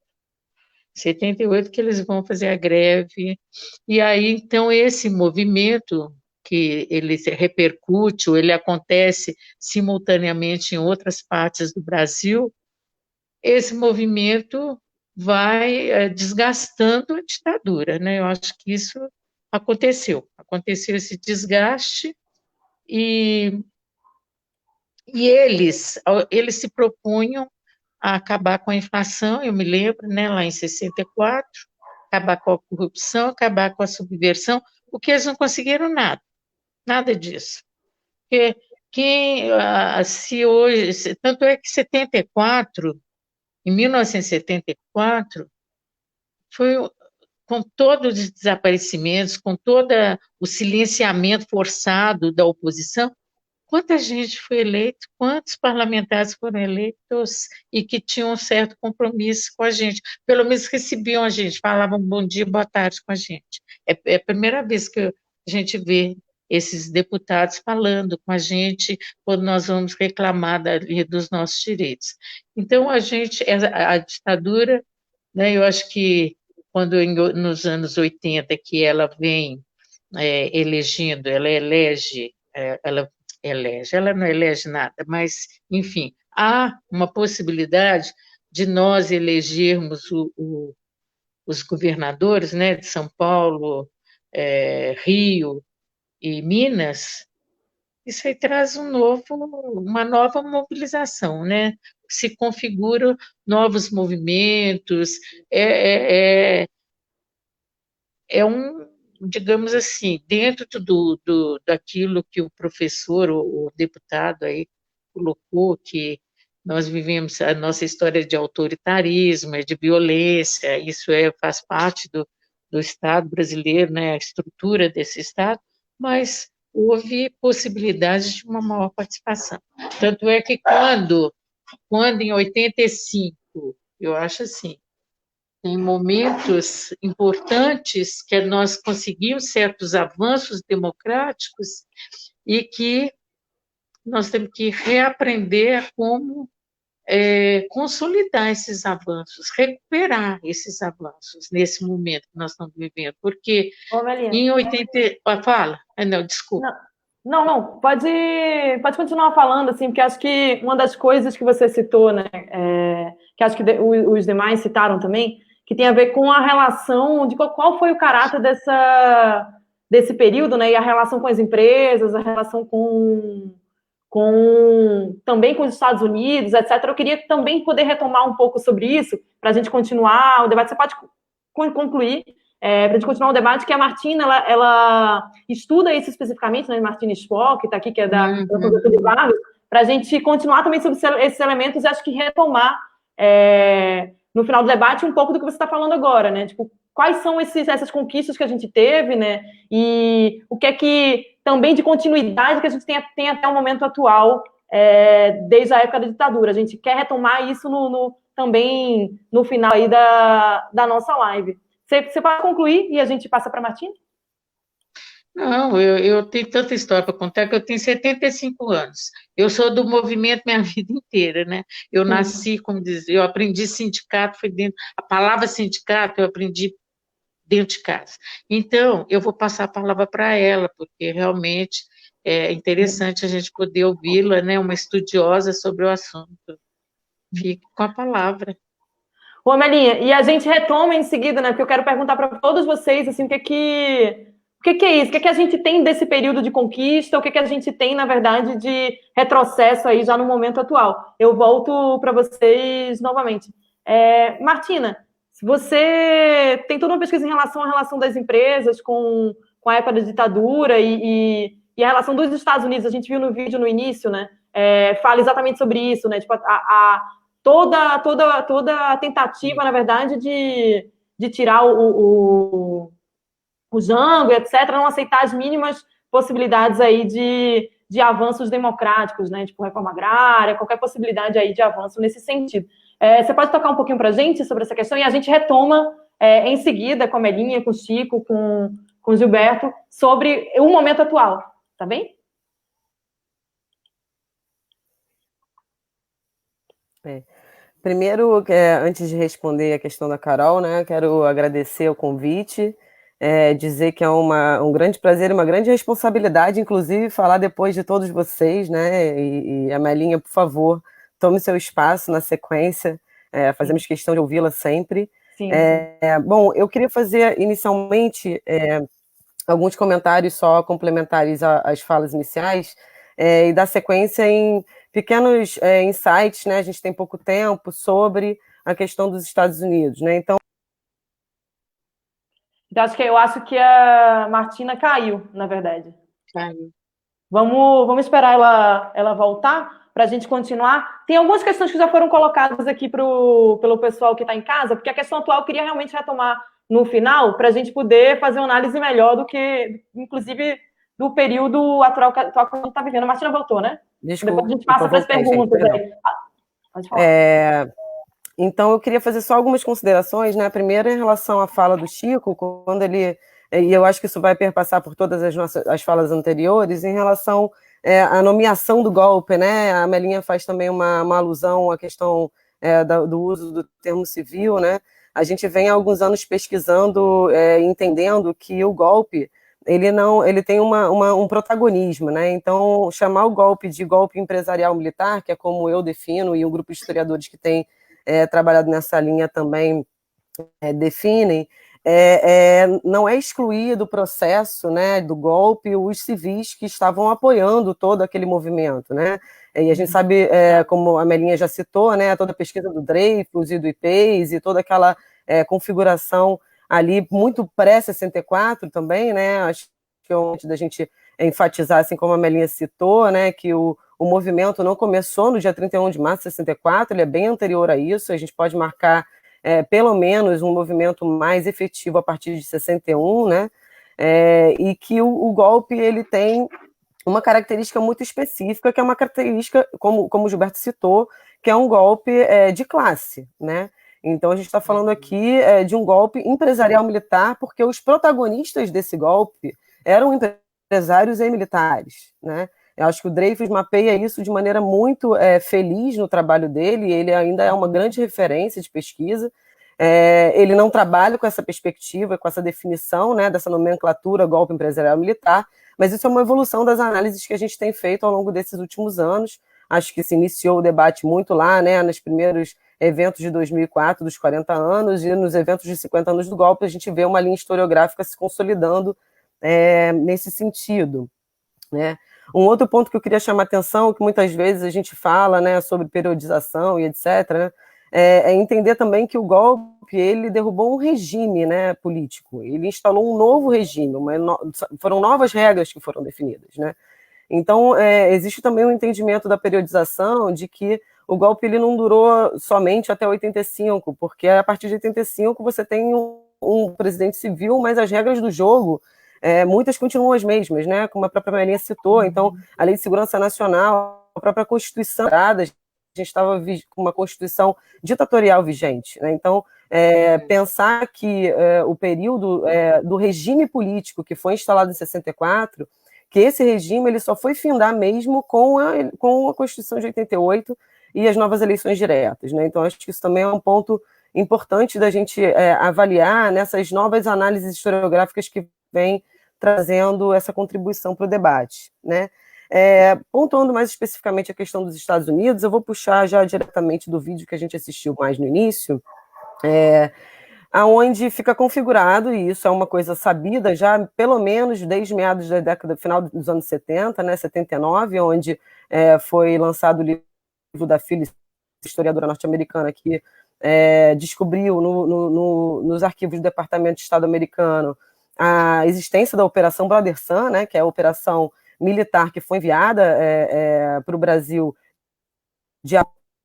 78 que eles vão fazer a greve. E aí, então, esse movimento, que ele repercute, ou ele acontece simultaneamente em outras partes do Brasil, esse movimento vai desgastando a ditadura, né? Eu acho que isso aconteceu esse desgaste, e eles se propunham a acabar com a inflação, eu me lembro, né, lá em 64, acabar com a corrupção, acabar com a subversão, porque eles não conseguiram nada. nada disso. Porque se hoje, tanto é que em 1974, foi com todos os desaparecimentos, com todo o silenciamento forçado da oposição, quanta gente foi eleita, quantos parlamentares foram eleitos e que tinham um certo compromisso com a gente, pelo menos recebiam a gente, falavam bom dia, boa tarde com a gente. É a primeira vez que a gente vê esses deputados falando com a gente quando nós vamos reclamar dos nossos direitos. Então, a ditadura, né, eu acho que quando nos anos 80, que ela vem elegendo, ela não elege nada, mas, enfim, há uma possibilidade de nós elegermos os governadores, né, de São Paulo, Rio e Minas. Isso aí traz uma nova mobilização, né? Se configuram novos movimentos, digamos assim, dentro daquilo que o professor, o deputado aí colocou, que nós vivemos a nossa história de autoritarismo, de violência, isso faz parte do Estado brasileiro, né, a estrutura desse Estado, mas houve possibilidade de uma maior participação. Tanto é que quando em 85, eu acho assim, tem momentos importantes que nós conseguimos certos avanços democráticos e que nós temos que reaprender como consolidar esses avanços, recuperar esses avanços nesse momento que nós estamos vivendo, porque em 80... Fala. Não, desculpa. Não, pode continuar falando, assim, porque acho que uma das coisas que você citou, né, que acho que os demais citaram também, que tem a ver com a relação de qual foi o caráter desse período, né, e a relação com as empresas, a relação também com os Estados Unidos, etc. Eu queria também poder retomar um pouco sobre isso, para a gente continuar o debate. Você pode concluir, para a gente continuar o debate, que a Martina, ela estuda isso especificamente, né, Martina Spock, que está aqui, que é da Fundação de Vargas, para a gente continuar também sobre esses elementos e acho que retomar, no final do debate, um pouco do que você está falando agora, né? Tipo, quais são essas conquistas que a gente teve, né? E o que é que também de continuidade que a gente tem até o momento atual, desde a época da ditadura. A gente quer retomar isso também no final aí da nossa live. Você pode concluir e a gente passa para a Martina? Não, eu tenho tanta história para contar que eu tenho 75 anos. Eu sou do movimento minha vida inteira, né? Eu nasci, como dizer, eu aprendi sindicato, a palavra sindicato eu aprendi dentro de casa. Então, eu vou passar a palavra para ela, porque realmente é interessante a gente poder ouvi-la, né? Uma estudiosa sobre o assunto. Fique com a palavra. Ô, Amelinha, e a gente retoma em seguida, né? Porque eu quero perguntar para todos vocês, assim, o que é isso? O que é que a gente tem desse período de conquista? O que é que a gente tem, na verdade, de retrocesso aí já no momento atual? Eu volto para vocês novamente. Martina, você tem toda uma pesquisa em relação à relação das empresas com a época da ditadura e a relação dos Estados Unidos. A gente viu no vídeo no início, né? Fala exatamente sobre isso, né? Tipo, toda a tentativa, na verdade, de tirar o Jango, etc., não aceitar as mínimas possibilidades aí de avanços democráticos, né? Tipo, reforma agrária, qualquer possibilidade aí de avanço nesse sentido. Você pode tocar um pouquinho para a gente sobre essa questão e a gente retoma em seguida com a Melinha, com o Chico, com o Gilberto, sobre o momento atual, tá bem? Primeiro, antes de responder a questão da Carol, né, quero agradecer o convite, dizer que é um grande prazer e uma grande responsabilidade, inclusive, falar depois de todos vocês, né, e a Melinha, por favor, tome seu espaço na sequência, fazemos questão de ouvi-la sempre. Sim. Bom, eu queria fazer inicialmente alguns comentários só complementares às falas iniciais e dar sequência em pequenos insights, né? A gente tem pouco tempo sobre a questão dos Estados Unidos, né? Então, eu acho que a Martina caiu, na verdade. Vamos esperar ela voltar para a gente continuar. Tem algumas questões que já foram colocadas aqui pelo pessoal que está em casa, porque a questão atual eu queria realmente retomar no final, para a gente poder fazer uma análise melhor do que, inclusive, do período atual que a gente está vivendo. A Martina voltou, né? Desculpa, depois a gente passa para as perguntas. Gente, então, eu queria fazer só algumas considerações, né? Primeiro, em relação à fala do Chico, quando ele... E eu acho que isso vai perpassar por todas as falas anteriores, em relação à nomeação do golpe, né? A Melinha faz também uma alusão à questão do uso do termo civil, né? A gente vem há alguns anos pesquisando, entendendo que o golpe, ele tem um protagonismo, né? Então, chamar o golpe de golpe empresarial militar, que é como eu defino, e um grupo de historiadores que tem trabalhado nessa linha também definem, não é excluir do processo, né, do golpe os civis que estavam apoiando todo aquele movimento, né? E a gente sabe, como a Melinha já citou, né, toda a pesquisa do Dreyfus e do IPES e toda aquela configuração ali muito pré-64 também, né? Acho que é antes da gente enfatizar, assim como a Melinha citou, né, que o movimento não começou no dia 31 de março de 64, ele é bem anterior a isso, a gente pode marcar pelo menos um movimento mais efetivo a partir de 61, né? E que o golpe ele tem uma característica muito específica, que é uma característica, como o Gilberto citou, que é um golpe de classe, né? Então, a gente está falando aqui de um golpe empresarial militar, porque os protagonistas desse golpe eram empresários e militares, né? Eu acho que o Dreyfus mapeia isso de maneira muito feliz no trabalho dele, ele ainda é uma grande referência de pesquisa. Ele não trabalha com essa perspectiva, com essa definição, né, dessa nomenclatura golpe empresarial militar, mas isso é uma evolução das análises que a gente tem feito ao longo desses últimos anos. Acho que se iniciou o debate muito lá, né, nos primeiros eventos de 2004, dos 40 anos, e nos eventos de 50 anos do golpe, a gente vê uma linha historiográfica se consolidando nesse sentido, né? Um outro ponto que eu queria chamar a atenção, que muitas vezes a gente fala, né, sobre periodização e etc., né, é entender também que o golpe, ele derrubou um regime, né, político, ele instalou um novo regime, foram novas regras que foram definidas, né? Então, existe também um entendimento da periodização de que o golpe ele não durou somente até 85, porque a partir de 85 você tem um presidente civil, mas as regras do jogo muitas continuam as mesmas, né? Como a própria Melinha citou. Então, a Lei de Segurança Nacional, a própria Constituição, a gente estava com uma Constituição ditatorial vigente, né? Então, pensar que o período do regime político que foi instalado em 64, que esse regime ele só foi findar mesmo com a Constituição de 88 e as novas eleições diretas, né? Então, acho que isso também é um ponto importante da gente avaliar nessas novas análises historiográficas que vêm trazendo essa contribuição para o debate, né? Pontuando mais especificamente a questão dos Estados Unidos, eu vou puxar já diretamente do vídeo que a gente assistiu mais no início, aonde fica configurado, e isso é uma coisa sabida já, pelo menos desde meados da década, final dos anos 70, né, 79, onde foi lançado o livro da Phyllis, historiadora norte-americana, que descobriu nos arquivos do Departamento de Estado americano a existência da Operação Brother Sun, né, que é a operação militar que foi enviada para o Brasil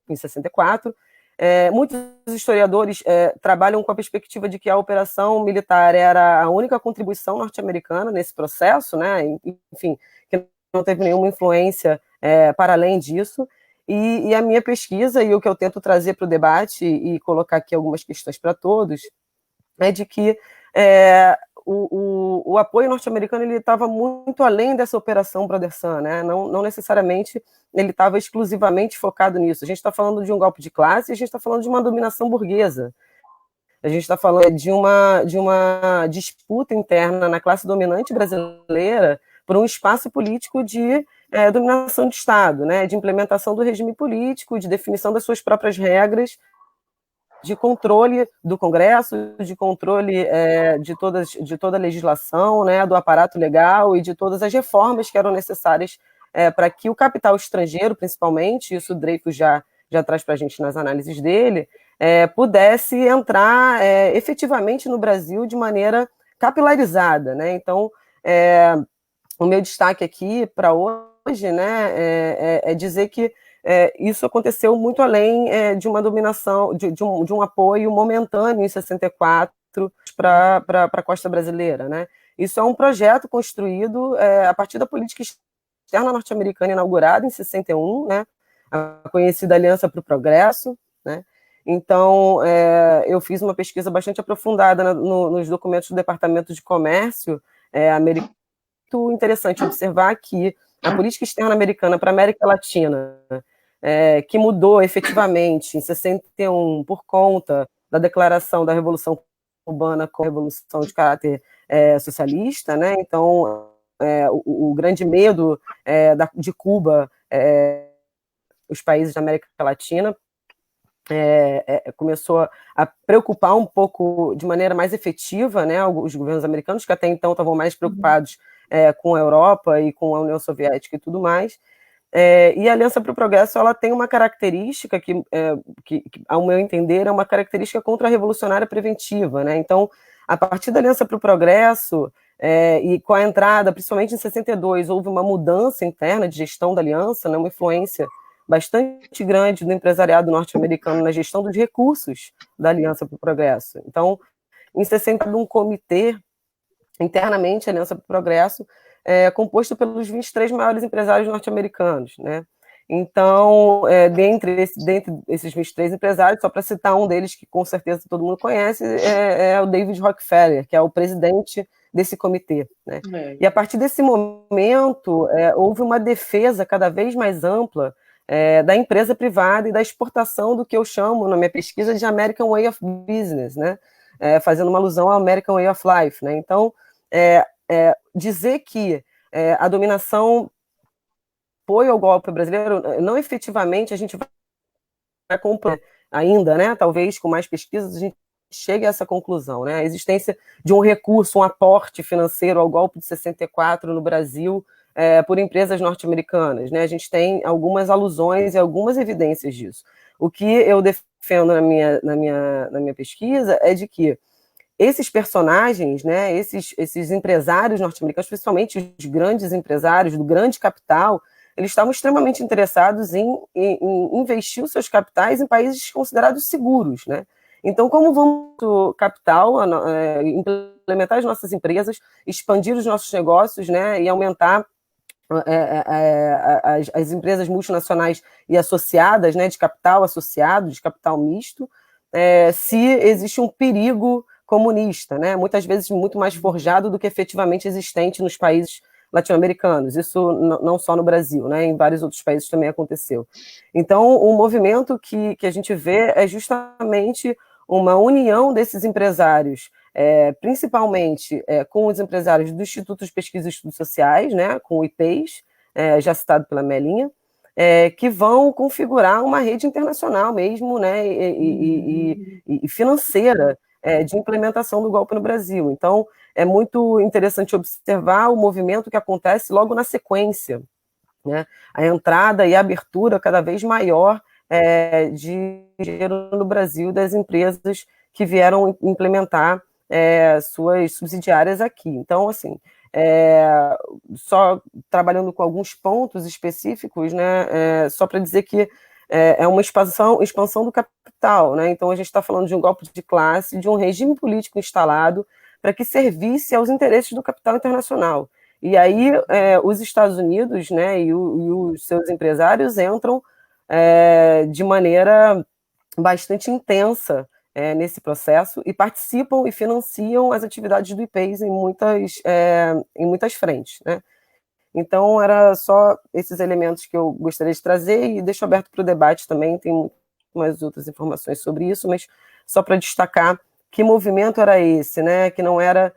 em 64. Muitos historiadores trabalham com a perspectiva de que a operação militar era a única contribuição norte-americana nesse processo, né, enfim, que não teve nenhuma influência para além disso. E a minha pesquisa, e o que eu tento trazer para o debate, e colocar aqui algumas questões para todos, é de que o apoio norte-americano ele estava muito além dessa operação Brother Sun, né? Não necessariamente ele estava exclusivamente focado nisso. A gente está falando de um golpe de classe, a gente está falando de uma dominação burguesa. A gente está falando de uma disputa interna na classe dominante brasileira por um espaço político de dominação de Estado, né? De implementação do regime político, de definição das suas próprias regras, de controle do Congresso, de controle de toda a legislação, né, do aparato legal e de todas as reformas que eram necessárias para que o capital estrangeiro, principalmente, isso o Dreyfus já traz para a gente nas análises dele, pudesse entrar efetivamente no Brasil de maneira capilarizada, né? Então, o meu destaque aqui para hoje, né, é dizer que isso aconteceu muito além de uma dominação, de um apoio momentâneo em 64 para a costa brasileira, né? Isso é um projeto construído a partir da política externa norte-americana inaugurada em 61, né? A conhecida Aliança para o Progresso, né? Então, eu fiz uma pesquisa bastante aprofundada nos documentos do Departamento de Comércio americano. Muito interessante observar que a política externa americana para a América Latina, que mudou efetivamente em 61 por conta da declaração da Revolução Cubana como revolução de caráter socialista, né? Então, o grande medo de Cuba, os países da América Latina, começou a preocupar um pouco de maneira mais efetiva, né, os governos americanos, que até então estavam mais preocupados com a Europa e com a União Soviética e tudo mais. E a Aliança para o Progresso, ela tem uma característica que, ao meu entender, é uma característica contra-revolucionária preventiva, né? Então, a partir da Aliança para o Progresso, e com a entrada, principalmente em 62, houve uma mudança interna de gestão da aliança, né, uma influência bastante grande do empresariado norte-americano na gestão dos recursos da Aliança para o Progresso. Então, em 60, um comitê, internamente, a Aliança para o Progresso, composto pelos 23 maiores empresários norte-americanos, né? Então, dentre esses 23 empresários, só para citar um deles que com certeza todo mundo conhece, é o David Rockefeller, que é o presidente desse comitê, né? E a partir desse momento, houve uma defesa cada vez mais ampla da empresa privada e da exportação do que eu chamo, na minha pesquisa, de American Way of Business, né? Fazendo uma alusão ao American Way of Life, né? Então, dizer que a dominação apoio ao golpe brasileiro, não efetivamente a gente vai comprar ainda, né? Talvez com mais pesquisas a gente chegue a essa conclusão, né? A existência de um recurso, um aporte financeiro ao golpe de 64 no Brasil por empresas norte-americanas, né? A gente tem algumas alusões e algumas evidências disso. O que eu defendo na minha pesquisa é de que esses personagens, né, esses empresários norte-americanos, principalmente os grandes empresários do grande capital, eles estavam extremamente interessados em investir os seus capitais em países considerados seguros, né? Então, como vamos o capital implementar as nossas empresas, expandir os nossos negócios, né, e aumentar as empresas multinacionais e associadas, né, de capital associado, de capital misto, se existe um perigo comunista, né, muitas vezes muito mais forjado do que efetivamente existente nos países latino-americanos, isso não só no Brasil, né, em vários outros países também aconteceu. Então, o movimento que a gente vê é justamente uma união desses empresários, principalmente com os empresários do Instituto de Pesquisa e Estudos Sociais, né, com o IPES, já citado pela Melinha, que vão configurar uma rede internacional mesmo, né, e financeira de implementação do golpe no Brasil. Então, é muito interessante observar o movimento que acontece logo na sequência, né, a entrada e a abertura cada vez maior de dinheiro no Brasil das empresas que vieram implementar suas subsidiárias aqui. Então, assim, só trabalhando com alguns pontos específicos, né, só para dizer que é uma expansão do capital, né? Então a gente está falando de um golpe de classe, de um regime político instalado para que servisse aos interesses do capital internacional. E aí os Estados Unidos, né, e os seus empresários entram de maneira bastante intensa nesse processo e participam e financiam as atividades do IPES em muitas frentes, né? Então, era só esses elementos que eu gostaria de trazer e deixo aberto para o debate também, tem umas outras informações sobre isso, mas só para destacar que movimento era esse, né? Que não era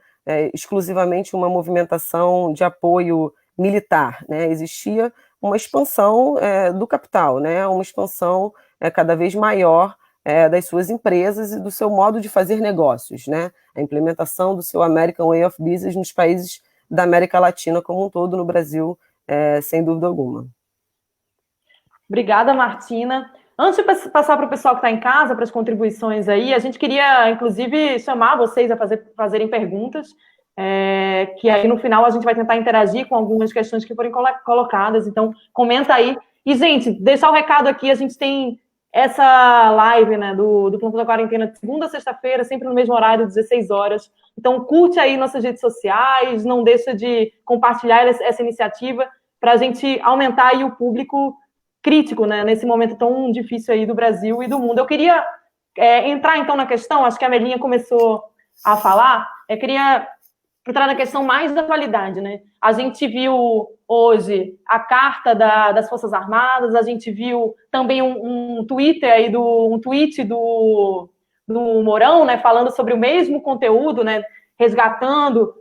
exclusivamente uma movimentação de apoio militar, né? Existia uma expansão do capital, né? Uma expansão cada vez maior das suas empresas e do seu modo de fazer negócios, né? A implementação do seu American Way of Business nos países da América Latina como um todo, no Brasil, sem dúvida alguma. Obrigada, Martina. Antes de passar para o pessoal que está em casa, para as contribuições aí, a gente queria, inclusive, chamar vocês a fazerem perguntas. que aí no final a gente vai tentar interagir com algumas questões que forem colocadas, então comenta aí. E, gente, deixar o recado aqui, a gente tem essa live, né, do Plantão da Quarentena, de segunda a sexta-feira, sempre no mesmo horário, 16 horas. Então, curte aí nossas redes sociais, não deixa de compartilhar essa iniciativa para a gente aumentar aí o público crítico, né, nesse momento tão difícil aí do Brasil e do mundo. Eu queria entrar, então, na questão, acho que a Melinha começou a falar, eu queria entrar na questão mais da atualidade, né? A gente viu hoje a carta das Forças Armadas, a gente viu também um tweet do Mourão, né, falando sobre o mesmo conteúdo, né, resgatando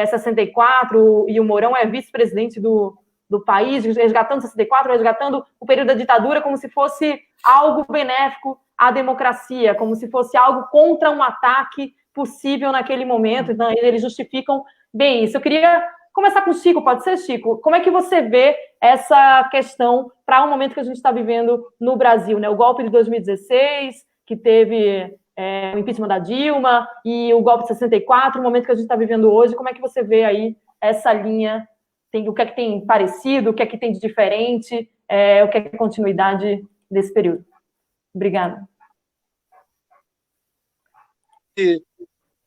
64, e o Mourão é vice-presidente do país, resgatando 64, resgatando o período da ditadura como se fosse algo benéfico à democracia, como se fosse algo contra um ataque possível naquele momento. Então, eles justificam bem isso. Eu queria começar com o Chico, pode ser, Chico? Como é que você vê essa questão para o momento que a gente está vivendo no Brasil, né? O golpe de 2016, que teve o impeachment da Dilma, e o golpe de 64, o momento que a gente está vivendo hoje, como é que você vê aí essa linha? O que é que tem parecido, o que é que tem de diferente, o que é que é continuidade desse período? Obrigada.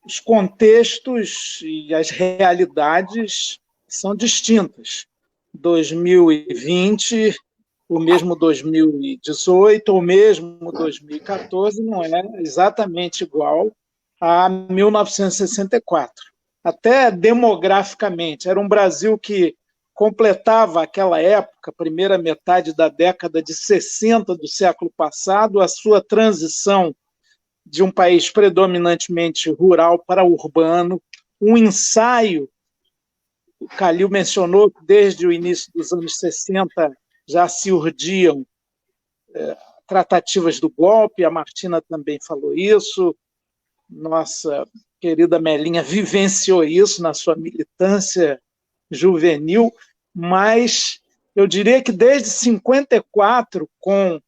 Os contextos e as realidades são distintas. 2020, o mesmo 2018, o mesmo 2014 não é exatamente igual a 1964. Até demograficamente, era um Brasil que completava aquela época, primeira metade da década de 60 do século passado, a sua transição de um país predominantemente rural para urbano, um ensaio. O Calil mencionou que desde o início dos anos 60 já se urdiam tratativas do golpe, a Martina também falou isso, nossa querida Melinha vivenciou isso na sua militância juvenil, mas eu diria que desde 54, com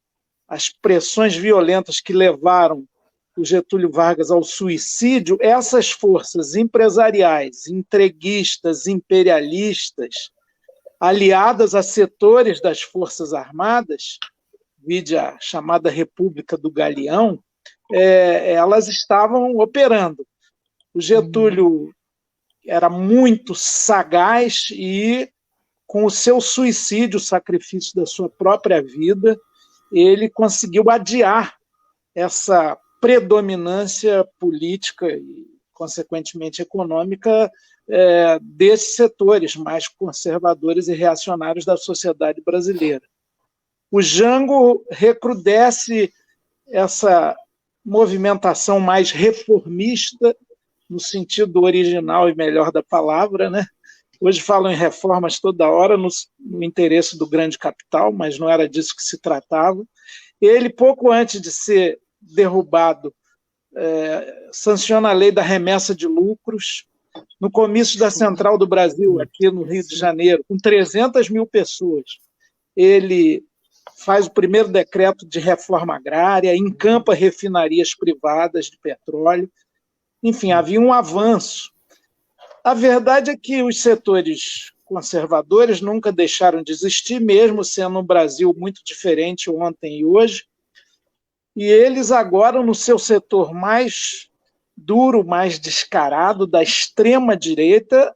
as pressões violentas que levaram o Getúlio Vargas ao suicídio, essas forças empresariais, entreguistas, imperialistas, aliadas a setores das Forças Armadas, vide a chamada República do Galeão, elas estavam operando. O Getúlio era muito sagaz e, com o seu suicídio, o sacrifício da sua própria vida, ele conseguiu adiar essa predominância política e, consequentemente, econômica desses setores mais conservadores e reacionários da sociedade brasileira. O Jango recrudesce essa movimentação mais reformista, no sentido original e melhor da palavra, né? Hoje falam em reformas toda hora no interesse do grande capital, mas não era disso que se tratava. Ele, pouco antes de ser derrubado, sanciona a lei da remessa de lucros. No comício da Central do Brasil, aqui no Rio de Janeiro, com 300 mil pessoas, ele faz o primeiro decreto de reforma agrária, encampa refinarias privadas de petróleo. Enfim, havia um avanço. A verdade é que os setores conservadores nunca deixaram de existir, mesmo sendo um Brasil muito diferente ontem e hoje, e eles agora, no seu setor mais duro, mais descarado, da extrema-direita,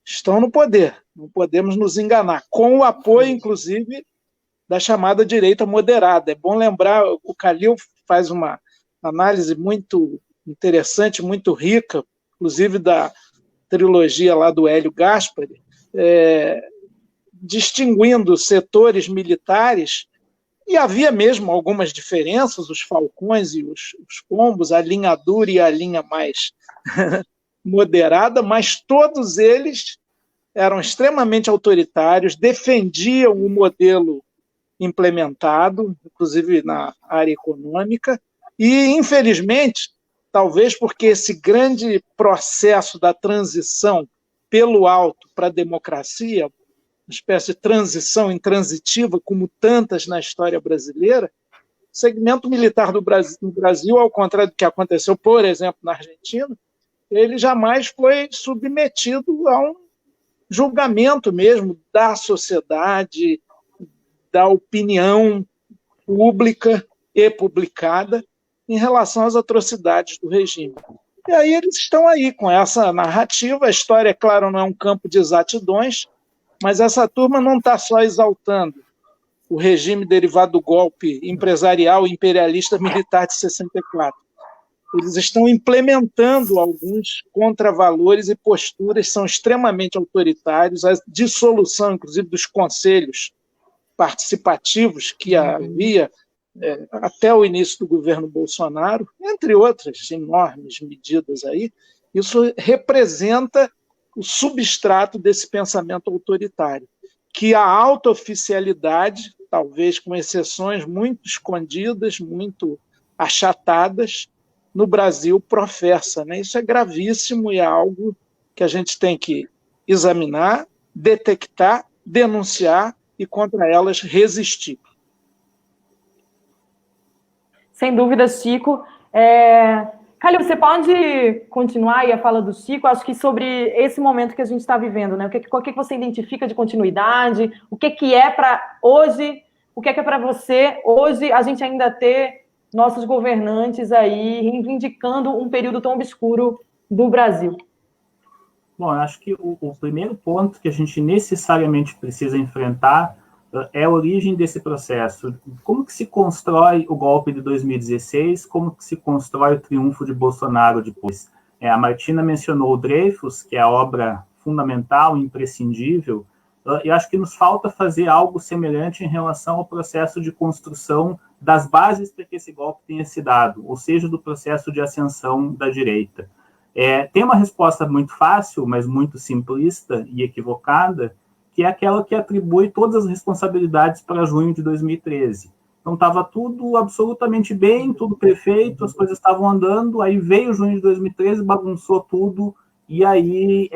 estão no poder. Não podemos nos enganar, com o apoio, inclusive, da chamada direita moderada. É bom lembrar, o Calil faz uma análise muito interessante, muito rica, inclusive da trilogia lá do Hélio Gaspari, distinguindo setores militares, e havia mesmo algumas diferenças, os falcões e os pombos, a linha dura e a linha mais moderada, mas todos eles eram extremamente autoritários, defendiam o modelo implementado, inclusive na área econômica, e, infelizmente, talvez porque esse grande processo da transição pelo alto para a democracia, uma espécie de transição intransitiva, como tantas na história brasileira, o segmento militar no Brasil, ao contrário do que aconteceu, por exemplo, na Argentina, ele jamais foi submetido a um julgamento mesmo da sociedade, da opinião pública e publicada em relação às atrocidades do regime. E aí eles estão aí com essa narrativa. A história, é claro, não é um campo de exatidões, mas essa turma não está só exaltando o regime derivado do golpe empresarial e imperialista militar de 64. Eles estão implementando alguns contravalores e posturas que são extremamente autoritários, a dissolução, inclusive, dos conselhos participativos que havia até o início do governo Bolsonaro, entre outras enormes medidas aí. Isso representa o substrato desse pensamento autoritário, que a autooficialidade, talvez com exceções muito escondidas, muito achatadas, no Brasil professa, né? Isso é gravíssimo e é algo que a gente tem que examinar, detectar, denunciar e contra elas resistir. Sem dúvida, Chico. Calil, você pode continuar aí a fala do Chico? Acho que sobre esse momento que a gente está vivendo, né? O que você identifica de continuidade? O que é para hoje? O que é para você hoje a gente ainda ter nossos governantes aí reivindicando um período tão obscuro do Brasil? Bom, eu acho que o primeiro ponto que a gente necessariamente precisa enfrentar é a origem desse processo. Como que se constrói o golpe de 2016? Como que se constrói o triunfo de Bolsonaro depois? A Martina mencionou o Dreyfus, que é a obra fundamental, imprescindível. Eu acho que nos falta fazer algo semelhante em relação ao processo de construção das bases para que esse golpe tenha se dado, ou seja, do processo de ascensão da direita. Tem uma resposta muito fácil, mas muito simplista e equivocada, que é aquela que atribui todas as responsabilidades para junho de 2013. Então, estava tudo absolutamente bem, tudo perfeito, as coisas estavam andando, aí veio junho de 2013, bagunçou tudo, e aí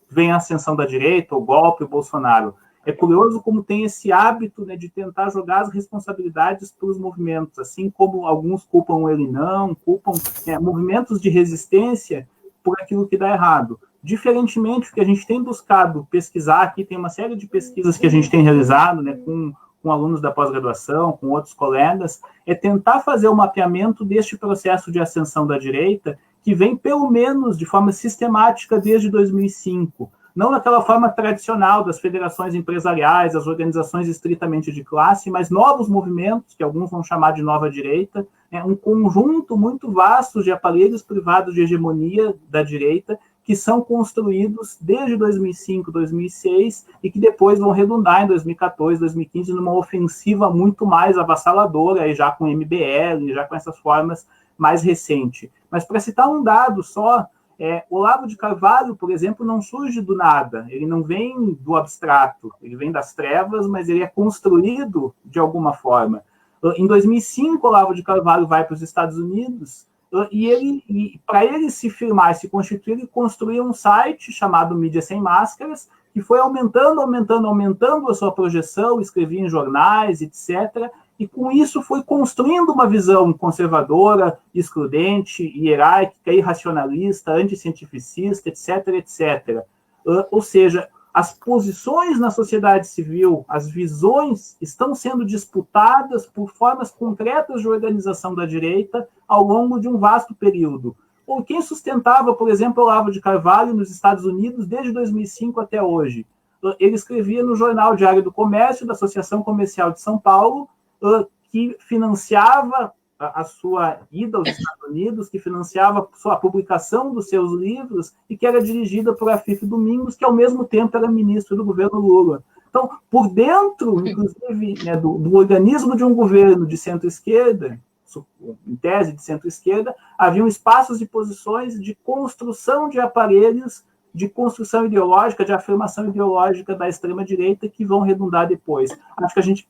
vem a ascensão da direita, o golpe, o Bolsonaro. É curioso como tem esse hábito, né, de tentar jogar as responsabilidades para os movimentos, assim como alguns culpam ele não, culpam movimentos de resistência por aquilo que dá errado. Diferentemente do que a gente tem buscado pesquisar, aqui tem uma série de pesquisas que a gente tem realizado, né, com alunos da pós-graduação, com outros colegas, é tentar fazer o mapeamento deste processo de ascensão da direita, que vem pelo menos de forma sistemática desde 2005, não naquela forma tradicional das federações empresariais, das organizações estritamente de classe, mas novos movimentos, que alguns vão chamar de nova direita, um conjunto muito vasto de aparelhos privados de hegemonia da direita, que são construídos desde 2005, 2006, e que depois vão redundar em 2014, 2015, numa ofensiva muito mais avassaladora, aí já com MBL, já com essas formas mais recentes. Mas, para citar um dado só, o Olavo de Carvalho, por exemplo, não surge do nada, ele não vem do abstrato, ele vem das trevas, mas ele é construído de alguma forma. Em 2005, Olavo de Carvalho vai para os Estados Unidos, e para ele se firmar, se constituir, ele construiu um site chamado Mídia Sem Máscaras, que foi aumentando a sua projeção, escrevia em jornais, etc., e com isso foi construindo uma visão conservadora, excludente, hierárquica, irracionalista, anticientificista, etc., etc. Ou seja, as posições na sociedade civil, as visões estão sendo disputadas por formas concretas de organização da direita ao longo de um vasto período. Ou quem sustentava, por exemplo, Olavo de Carvalho nos Estados Unidos desde 2005 até hoje? Ele escrevia no Jornal Diário do Comércio, da Associação Comercial de São Paulo, que financiava a sua ida aos Estados Unidos, que financiava a publicação dos seus livros e que era dirigida por Afif Domingos, que ao mesmo tempo era ministro do governo Lula. Então, por dentro, inclusive, né, do organismo de um governo de centro-esquerda, em tese de centro-esquerda, haviam espaços de posições de construção de aparelhos de construção ideológica, de afirmação ideológica da extrema-direita que vão redundar depois. Acho que a gente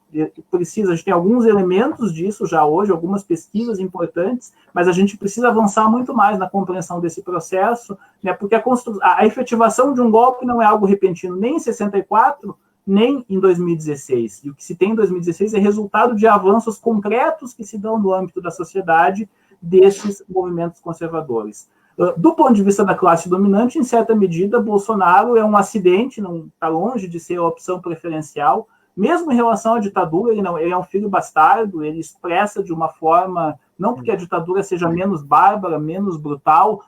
tem alguns elementos disso já hoje, algumas pesquisas importantes, mas a gente precisa avançar muito mais na compreensão desse processo, né, porque a efetivação de um golpe não é algo repentino nem em 64, nem em 2016. E o que se tem em 2016 é resultado de avanços concretos que se dão no âmbito da sociedade desses movimentos conservadores. Do ponto de vista da classe dominante, em certa medida, Bolsonaro é um acidente, não está longe de ser a opção preferencial. Mesmo em relação à ditadura, ele é um filho bastardo, ele expressa de uma forma, não porque a ditadura seja menos bárbara, menos brutal,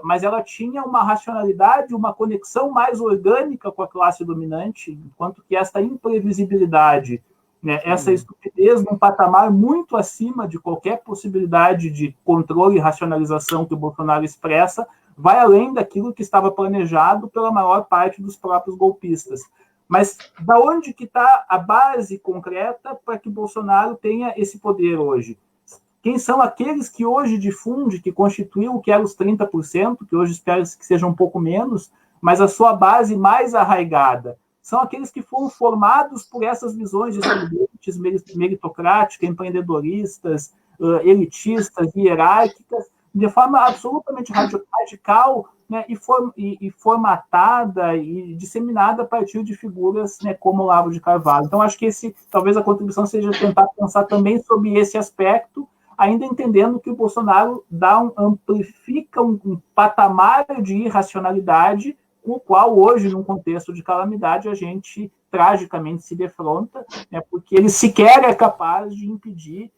mas ela tinha uma racionalidade, uma conexão mais orgânica com a classe dominante, enquanto que esta imprevisibilidade, né, essa estupidez num patamar muito acima de qualquer possibilidade de controle e racionalização que o Bolsonaro expressa, vai além daquilo que estava planejado pela maior parte dos próprios golpistas. Mas da onde que está a base concreta para que Bolsonaro tenha esse poder hoje? Quem são aqueles que hoje difundem, que constituem o que era os 30%, que hoje espera-se que seja um pouco menos, mas a sua base mais arraigada? São aqueles que foram formados por essas visões excludentes, meritocráticas, empreendedoristas, elitistas, hierárquicas, de forma absolutamente radical, né, e formatada e disseminada a partir de figuras, né, como Olavo de Carvalho. Então, acho que talvez a contribuição seja tentar pensar também sobre esse aspecto, ainda entendendo que o Bolsonaro amplifica um patamar de irracionalidade com o qual hoje, num contexto de calamidade, a gente tragicamente se defronta, né, porque ele sequer é capaz de impedir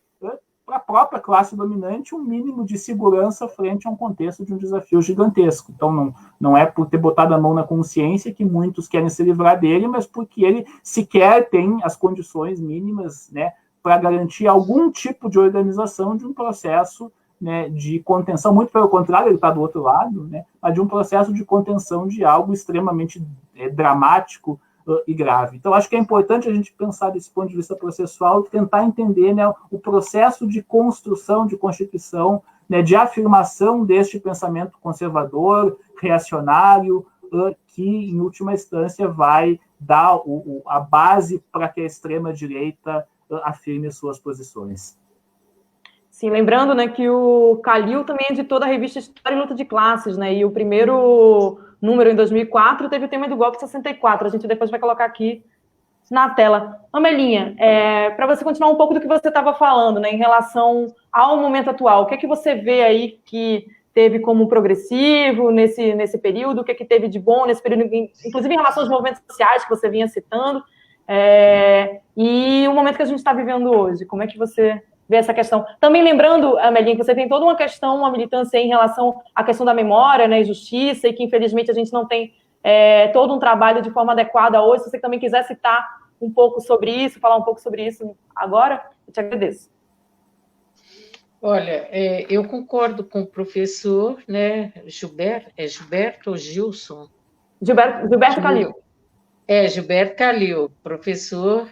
para a própria classe dominante um mínimo de segurança frente a um contexto de um desafio gigantesco. Então, não é por ter botado a mão na consciência que muitos querem se livrar dele, mas porque ele sequer tem as condições mínimas, né, para garantir algum tipo de organização de um processo, né, de contenção. Muito pelo contrário, ele está do outro lado, né, mas de um processo de contenção de algo extremamente dramático e grave. Então, acho que é importante a gente pensar desse ponto de vista processual e tentar entender, né, o processo de construção de Constituição, né, de afirmação deste pensamento conservador, reacionário, que, em última instância, vai dar a base para que a extrema-direita afirme suas posições. Sim, lembrando, né, que o Calil também é editor da revista História e Luta de Classes, né, e o primeiro número, em 2004, teve o tema do golpe de 64, a gente depois vai colocar aqui na tela. Amelinha, para você continuar um pouco do que você estava falando, né, em relação ao momento atual, o que é que você vê aí que teve como progressivo nesse período, o que é que teve de bom nesse período, inclusive em relação aos movimentos sociais que você vinha citando, e o momento que a gente está vivendo hoje, como é que você vê essa questão? Também lembrando, Amelinha, que você tem toda uma questão, uma militância em relação à questão da memória, né, e justiça, e que infelizmente a gente não tem todo um trabalho de forma adequada hoje. Se você também quiser citar um pouco sobre isso, falar um pouco sobre isso agora, eu te agradeço. Olha, eu concordo com o professor, né, Gilberto ou Gilson? Gilberto Calil. Gilberto Calil, professor,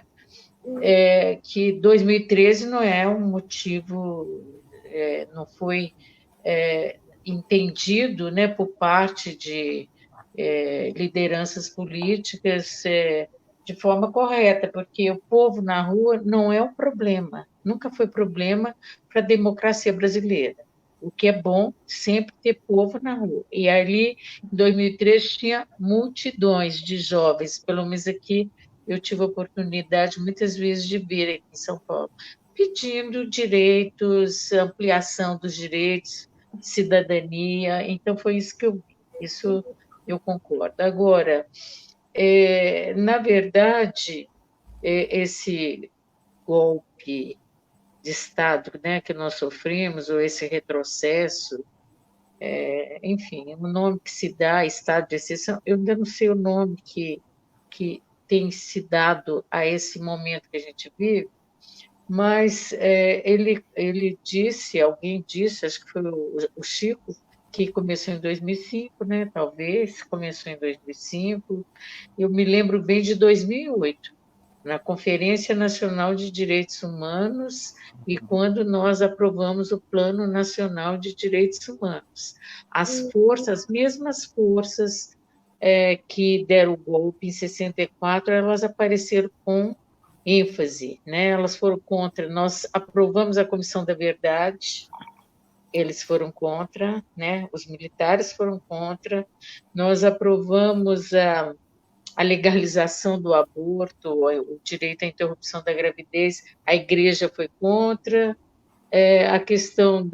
que 2013 não é um motivo, não foi entendido, né, por parte de lideranças políticas de forma correta, porque o povo na rua não é um problema, nunca foi problema para a democracia brasileira. O que é bom, sempre ter povo na rua. E ali, em 2013, tinha multidões de jovens, pelo menos aqui, eu tive a oportunidade, muitas vezes, de ver aqui em São Paulo, pedindo direitos, ampliação dos direitos, cidadania. Então, foi isso que eu vi. Isso eu concordo. Agora, na verdade, esse golpe de Estado, né, que nós sofremos, ou esse retrocesso, enfim, o nome que se dá, estado de exceção, eu ainda não sei o nome que tem se dado a esse momento que a gente vive, mas ele disse, alguém disse, acho que foi o Chico, que começou em 2005, né? Talvez começou em 2005. Eu me lembro bem de 2008, na Conferência Nacional de Direitos Humanos, e quando nós aprovamos o Plano Nacional de Direitos Humanos. As mesmas forças que deram o golpe em 64, elas apareceram com ênfase, né? Elas foram contra. Nós aprovamos a Comissão da Verdade, eles foram contra, né? Os militares foram contra. Nós aprovamos a legalização do aborto, o direito à interrupção da gravidez, a igreja foi contra, a questão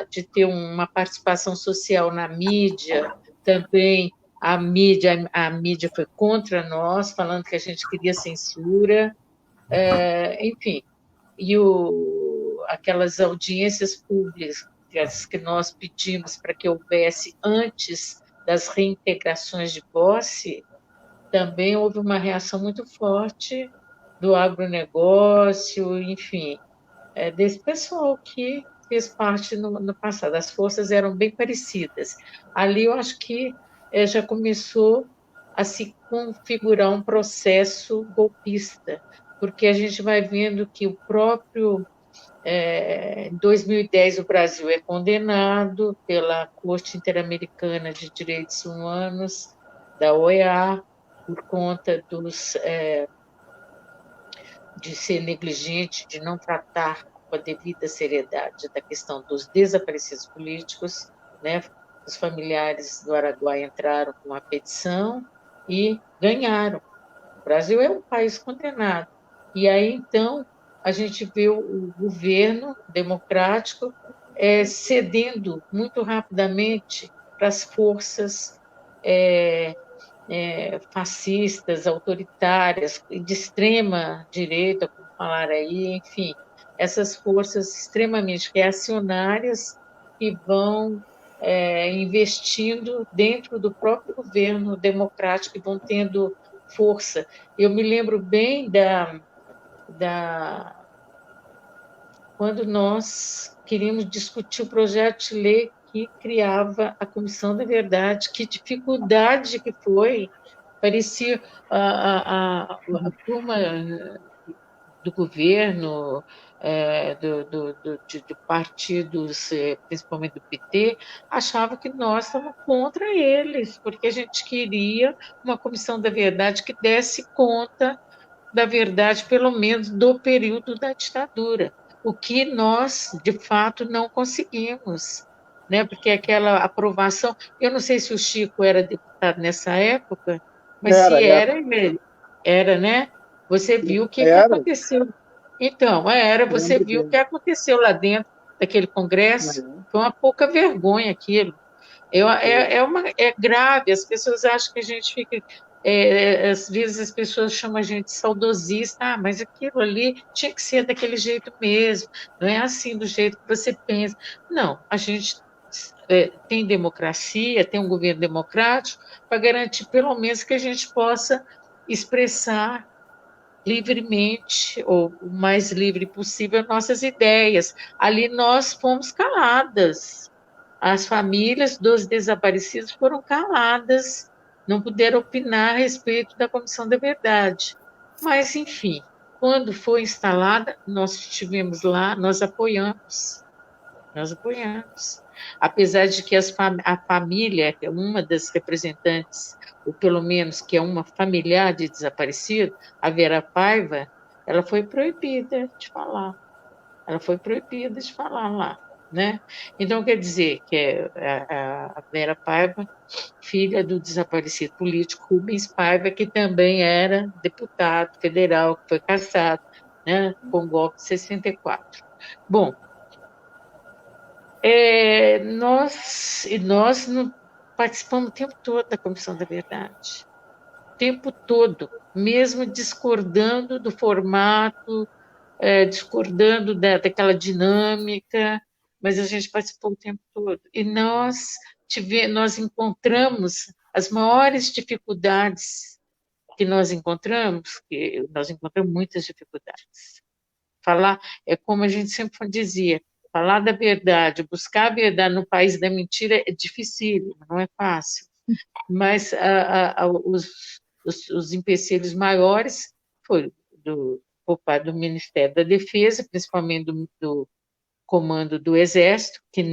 de ter uma participação social na mídia, também a mídia foi contra nós, falando que a gente queria censura, enfim, e aquelas audiências públicas que nós pedimos para que houvesse antes das reintegrações de posse, também houve uma reação muito forte do agronegócio, enfim, desse pessoal que fez parte no passado. As forças eram bem parecidas. Ali eu acho que já começou a se configurar um processo golpista, porque a gente vai vendo que o próprio... Em 2010, o Brasil é condenado pela Corte Interamericana de Direitos Humanos, da OEA, por conta de ser negligente, de não tratar com a devida seriedade da questão dos desaparecidos políticos, né? Os familiares do Araguaia entraram com uma petição e ganharam. O Brasil é um país condenado. E aí, então, a gente vê o governo democrático cedendo muito rapidamente para as forças fascistas, autoritárias, de extrema direita, como falar aí, enfim, essas forças extremamente reacionárias que vão investindo dentro do próprio governo democrático e vão tendo força. Eu me lembro bem quando nós queríamos discutir o projeto de lei que criava a Comissão da Verdade, que dificuldade que foi, parecia a turma do governo, de partidos, principalmente do PT, achava que nós estávamos contra eles, porque a gente queria uma Comissão da Verdade que desse conta da verdade, pelo menos do período da ditadura, o que nós, de fato, não conseguimos, né? Porque aquela aprovação, eu não sei se o Chico era deputado nessa época, mas se era, né? Você viu o que aconteceu. Então, você viu o que aconteceu lá dentro daquele congresso, foi uma pouca vergonha aquilo. É grave, as pessoas acham que a gente fica... às vezes as pessoas chamam a gente de saudosista, mas aquilo ali tinha que ser daquele jeito mesmo, não é assim do jeito que você pensa. Não, a gente tem democracia, tem um governo democrático para garantir pelo menos que a gente possa expressar livremente, ou o mais livre possível, nossas ideias. Ali nós fomos caladas. As famílias dos desaparecidos foram caladas, não puderam opinar a respeito da Comissão da Verdade. Mas, enfim, quando foi instalada, nós estivemos lá, nós apoiamos. Nós apoiamos. Apesar de que a família, uma das representantes, ou pelo menos que é uma familiar de desaparecido, a Vera Paiva, ela foi proibida de falar. Ela foi proibida de falar lá. Né? Então, quer dizer que a Vera Paiva, filha do desaparecido político Rubens Paiva, que também era deputado federal, que foi cassado, né, com o golpe de 64. Bom, nós participamos o tempo todo da Comissão da Verdade. O tempo todo, mesmo discordando do formato, discordando daquela dinâmica, mas a gente participou o tempo todo. E nós encontramos as maiores dificuldades que nós encontramos muitas dificuldades. Falar, como a gente sempre dizia, falar da verdade, buscar a verdade no país da mentira é difícil, não é fácil. Mas os empecilhos maiores foram por parte do Ministério da Defesa, principalmente do comando do Exército, que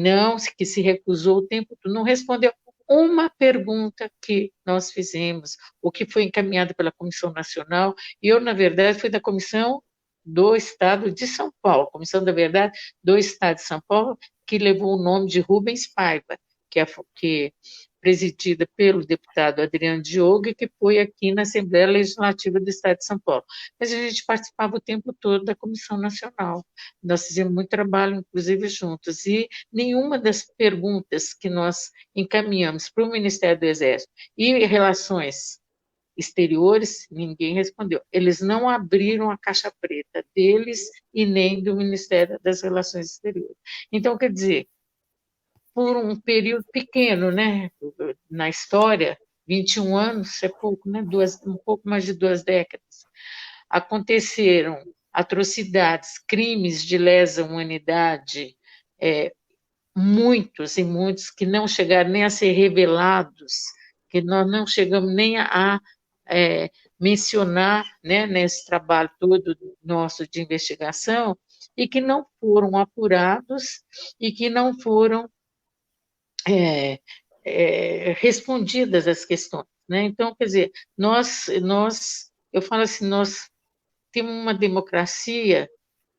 se recusou o tempo todo, não respondeu uma pergunta que nós fizemos, o que foi encaminhado pela Comissão Nacional. Eu, na verdade, fui da Comissão do Estado de São Paulo, Comissão da Verdade do Estado de São Paulo, que levou o nome de Rubens Paiva, que presidida pelo deputado Adriano Diogo, que foi aqui na Assembleia Legislativa do Estado de São Paulo. Mas a gente participava o tempo todo da Comissão Nacional. Nós fizemos muito trabalho, inclusive, juntos, e nenhuma das perguntas que nós encaminhamos para o Ministério do Exército e Relações Exteriores, ninguém respondeu. Eles não abriram a caixa preta deles e nem do Ministério das Relações Exteriores. Então, quer dizer, por um período pequeno, né, na história, 21 anos é pouco, né, um pouco mais de 2 décadas, aconteceram atrocidades, crimes de lesa humanidade, muitos e muitos, que não chegaram nem a ser revelados, que nós não chegamos nem a mencionar, né, nesse trabalho todo nosso de investigação, e que não foram apurados e que não foram respondidas as questões, né? Então, quer dizer, eu falo assim, nós temos uma democracia,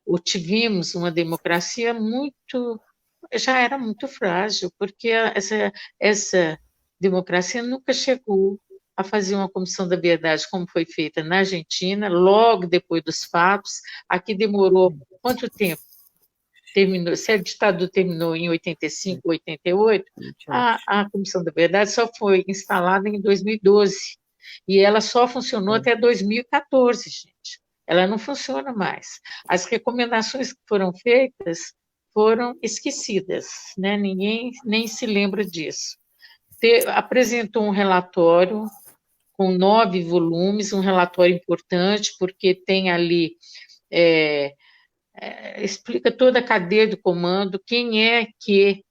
ou tivemos uma democracia já era muito frágil, porque essa democracia nunca chegou a fazer uma comissão da verdade como foi feita na Argentina, logo depois dos fatos. Aqui demorou quanto tempo? Terminou, se a ditadura terminou em 85, 88, a Comissão da Verdade só foi instalada em 2012, e ela só funcionou até 2014, gente. Ela não funciona mais. As recomendações que foram feitas foram esquecidas, né? Ninguém nem se lembra disso. Apresentou um relatório com 9 volumes, um relatório importante, porque tem ali... explica toda a cadeia do comando, quem é que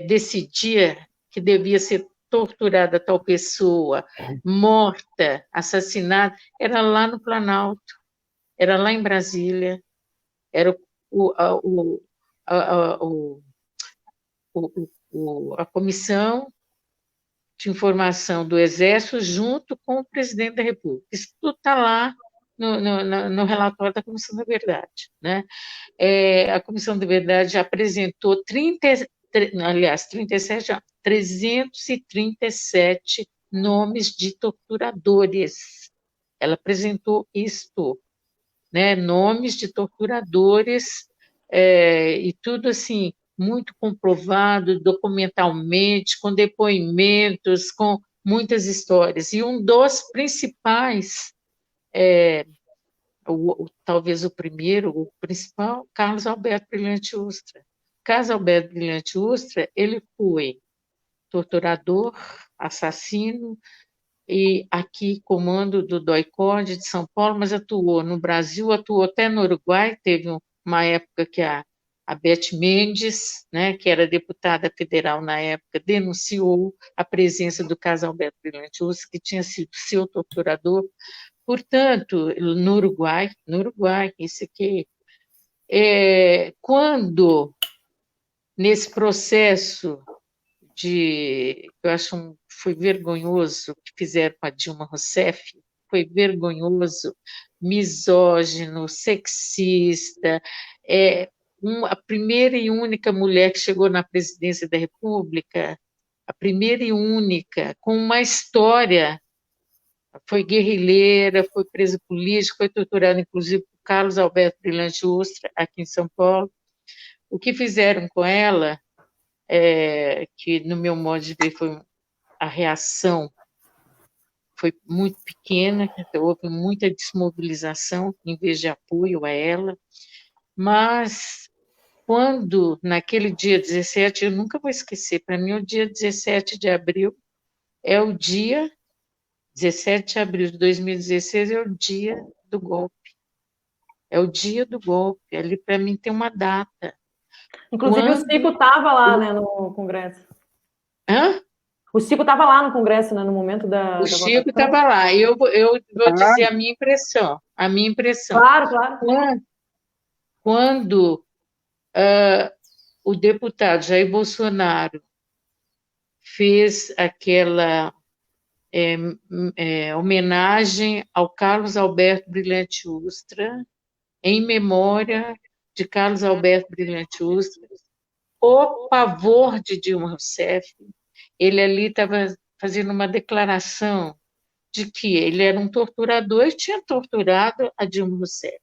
decidia que devia ser torturada tal pessoa, morta, assassinada, era lá no Planalto, era lá em Brasília, era a Comissão de Informação do Exército junto com o Presidente da República. Isso tudo está lá no relatório da Comissão da Verdade, né? A Comissão da Verdade apresentou 337 nomes de torturadores. Ela apresentou isto, né? Nomes de torturadores, e tudo assim, muito comprovado documentalmente, com depoimentos, com muitas histórias. E um dos principais, talvez o primeiro, o principal, Carlos Alberto Brilhante Ustra. Carlos Alberto Brilhante Ustra, ele foi torturador, assassino, e aqui comando do DOI-CODE de São Paulo, mas atuou no Brasil, atuou até no Uruguai, teve uma época que a Beth Mendes, né, que era deputada federal na época, denunciou a presença do Carlos Alberto Brilhante Ustra, que tinha sido seu torturador. Portanto, no Uruguai, isso aqui, quando, nesse processo eu acho foi vergonhoso o que fizeram com a Dilma Rousseff, foi vergonhoso, misógino, sexista, a primeira e única mulher que chegou na presidência da República, a primeira e única, com uma história, foi guerrilheira, foi presa política, foi torturada, inclusive, por Carlos Alberto Brilhante Ustra, aqui em São Paulo. O que fizeram com ela, que, no meu modo de ver, a reação foi muito pequena, houve muita desmobilização, em vez de apoio a ela, mas quando, naquele dia 17, eu nunca vou esquecer, para mim o dia 17 de abril é o dia, 17 de abril de 2016 é o dia do golpe. É o dia do golpe, ali para mim tem uma data. Inclusive o Cico estava lá, né, no Congresso. Hã? O Cico estava lá no Congresso, né, no momento da Chico estava lá. Eu vou dizer a minha impressão. Claro, claro. Quando o deputado Jair Bolsonaro fez aquela homenagem ao Carlos Alberto Brilhante Ustra, em memória de Carlos Alberto Brilhante Ustra, o pavor de Dilma Rousseff, ele ali estava fazendo uma declaração de que ele era um torturador e tinha torturado a Dilma Rousseff.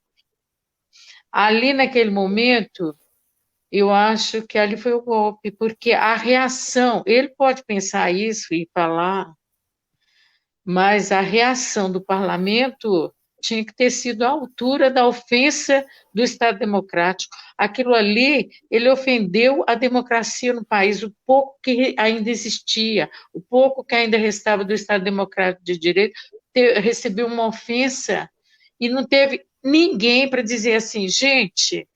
Ali, naquele momento, eu acho que ali foi o golpe, porque a reação, ele pode pensar isso e falar, mas a reação do parlamento tinha que ter sido à altura da ofensa do Estado Democrático. Aquilo ali, ele ofendeu a democracia no país, o pouco que ainda existia, o pouco que ainda restava do Estado Democrático de Direito, recebeu uma ofensa e não teve ninguém para dizer assim, gente,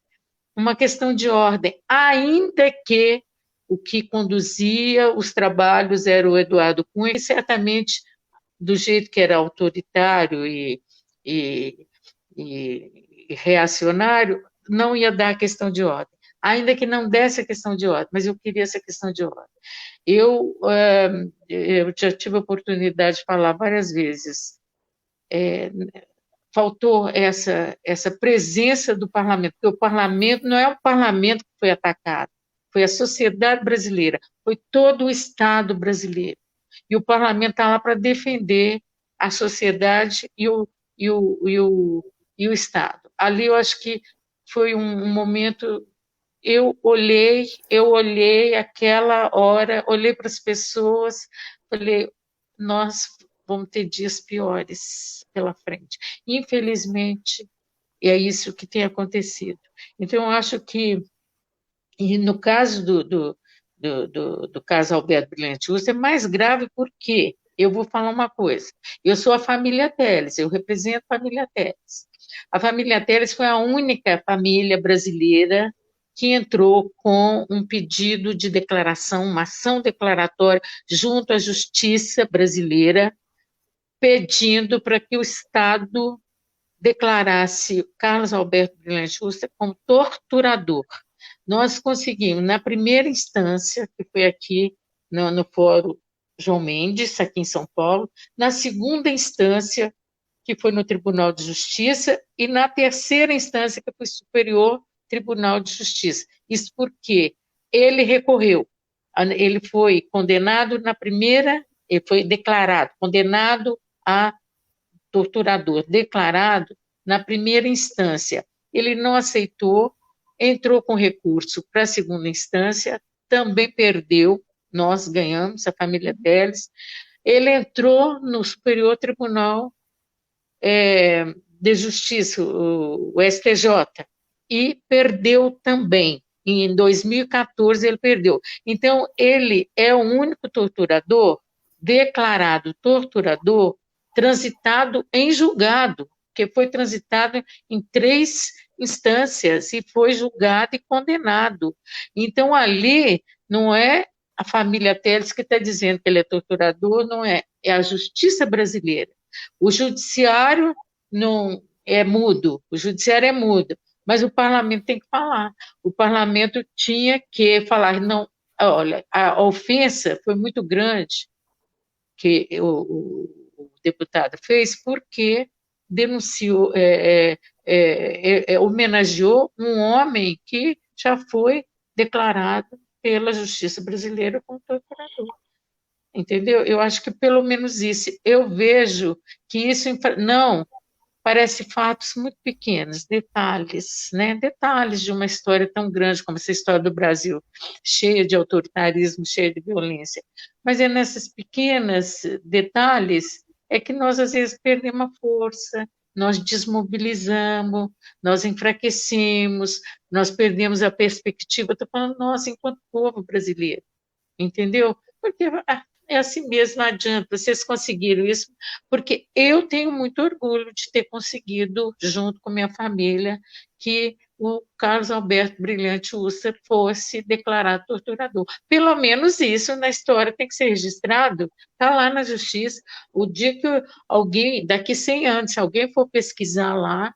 uma questão de ordem, ainda que o que conduzia os trabalhos era o Eduardo Cunha, e certamente, do jeito que era autoritário e reacionário, não ia dar a questão de ordem, ainda que não desse a questão de ordem, mas eu queria essa questão de ordem. Eu já tive a oportunidade de falar várias vezes, faltou essa presença do parlamento, porque o parlamento não é o parlamento que foi atacado, foi a sociedade brasileira, foi todo o Estado brasileiro, e o parlamento está lá para defender a sociedade e o Estado. Ali eu acho que foi um momento, eu olhei aquela hora, olhei para as pessoas, falei, nós vamos ter dias piores pela frente. Infelizmente, é isso que tem acontecido. Então, eu acho que, e no caso do caso Alberto Brilhante Ustra, é mais grave porque, eu vou falar uma coisa, eu sou a família Telles, eu represento a família Telles. A família Telles foi a única família brasileira que entrou com um pedido de declaração, uma ação declaratória junto à Justiça brasileira, pedindo para que o Estado declarasse Carlos Alberto Brilhante Ustra como torturador. Nós conseguimos, na primeira instância, que foi aqui no Fórum João Mendes, aqui em São Paulo, na segunda instância, que foi no Tribunal de Justiça, e na terceira instância, que foi o Superior Tribunal de Justiça. Isso porque ele recorreu, ele foi condenado na primeira, ele foi declarado, condenado a torturador, declarado na primeira instância. Ele não aceitou, entrou com recurso para a segunda instância, também perdeu, nós ganhamos, a família Telles. Ele entrou no Superior Tribunal de Justiça, o STJ, e perdeu também. Em 2014 ele perdeu. Então, ele é o único torturador declarado torturador transitado em julgado, que foi transitado em 3 instâncias e foi julgado e condenado. Então, ali não é a família Telles que está dizendo que ele é torturador, não é, é a justiça brasileira. O judiciário não é mudo, o judiciário é mudo, mas o parlamento tem que falar. O parlamento tinha que falar, não, olha, a ofensa foi muito grande que o deputado fez, porque denunciou, homenageou um homem que já foi declarado pela justiça brasileira como torturador. Entendeu? Eu acho que pelo menos isso. Eu vejo que isso não parece fatos muito pequenos, detalhes, né? Detalhes de uma história tão grande como essa história do Brasil, cheia de autoritarismo, cheia de violência. Mas é nesses pequenos detalhes é que nós, às vezes, perdemos a força, nós desmobilizamos, nós enfraquecemos, nós perdemos a perspectiva. Estou falando nós, enquanto povo brasileiro, entendeu? Porque é assim mesmo, não adianta, vocês conseguiram isso, porque eu tenho muito orgulho de ter conseguido, junto com minha família, que o Carlos Alberto Brilhante Ustra fosse declarado torturador. Pelo menos isso na história tem que ser registrado, está lá na justiça. O dia que alguém, daqui 100 anos, se alguém for pesquisar lá,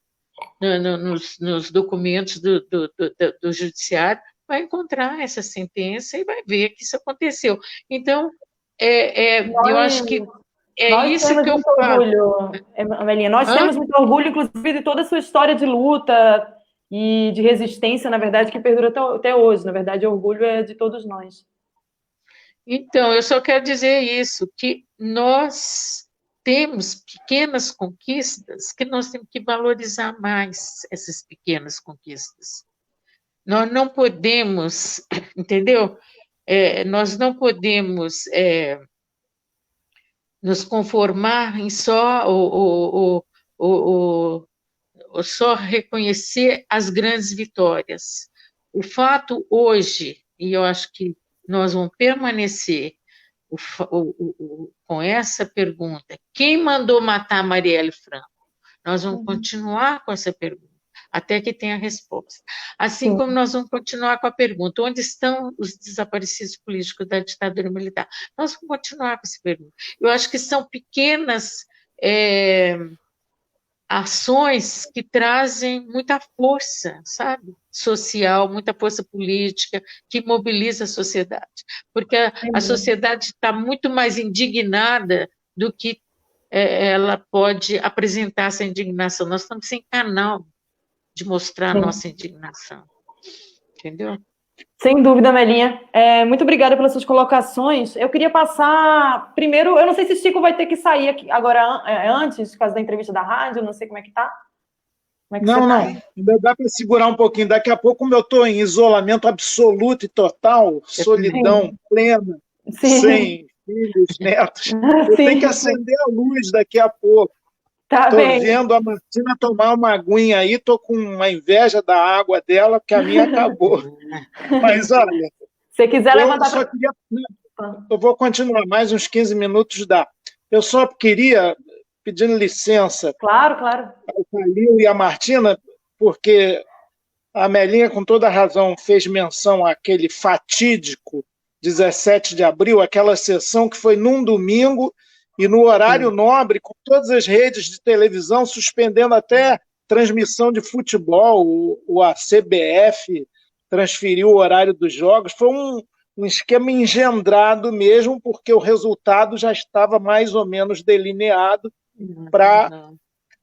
nos documentos do judiciário, vai encontrar essa sentença e vai ver que isso aconteceu. Então, eu acho que isso que eu falo. Amelinha, nós temos muito orgulho, inclusive, de toda a sua história de luta e de resistência, na verdade, que perdura até hoje. Na verdade, o orgulho é de todos nós. Então, eu só quero dizer isso, que nós temos pequenas conquistas que nós temos que valorizar mais essas pequenas conquistas. Nós não podemos, entendeu? Nós não podemos nos conformar em só só reconhecer as grandes vitórias. O fato hoje, e eu acho que nós vamos permanecer com essa pergunta, quem mandou matar Marielle Franco? Nós vamos continuar com essa pergunta, até que tenha resposta. Assim como nós vamos continuar com a pergunta, onde estão os desaparecidos políticos da ditadura militar? Nós vamos continuar com essa pergunta. Eu acho que são pequenas ações que trazem muita força, sabe? Social, muita força política, que mobiliza a sociedade. Porque a sociedade está muito mais indignada do que ela pode apresentar essa indignação. Nós estamos sem canal de mostrar a nossa indignação. Entendeu? Sem dúvida, Melinha. Muito obrigada pelas suas colocações. Eu queria passar, primeiro, eu não sei se Chico vai ter que sair aqui agora antes, por causa da entrevista da rádio, não sei como é que tá. Não, ainda dá para segurar um pouquinho. Daqui a pouco, como eu estou em isolamento absoluto e total, solidão plena, sem filhos, netos, eu tenho que acender a luz daqui a pouco. Estou vendo a Martina tomar uma aguinha aí, estou com uma inveja da água dela, porque a minha acabou. Mas, olha... Se quiser levantar... Eu vou continuar, mais uns 15 minutos dá. Eu só queria, pedindo licença... Claro, claro. Ao Calil e a Martina, porque a Melinha, com toda razão, fez menção àquele fatídico 17 de abril, aquela sessão que foi num domingo... e no horário nobre, com todas as redes de televisão suspendendo até transmissão de futebol, a CBF transferiu o horário dos jogos, foi um esquema engendrado mesmo, porque o resultado já estava mais ou menos delineado para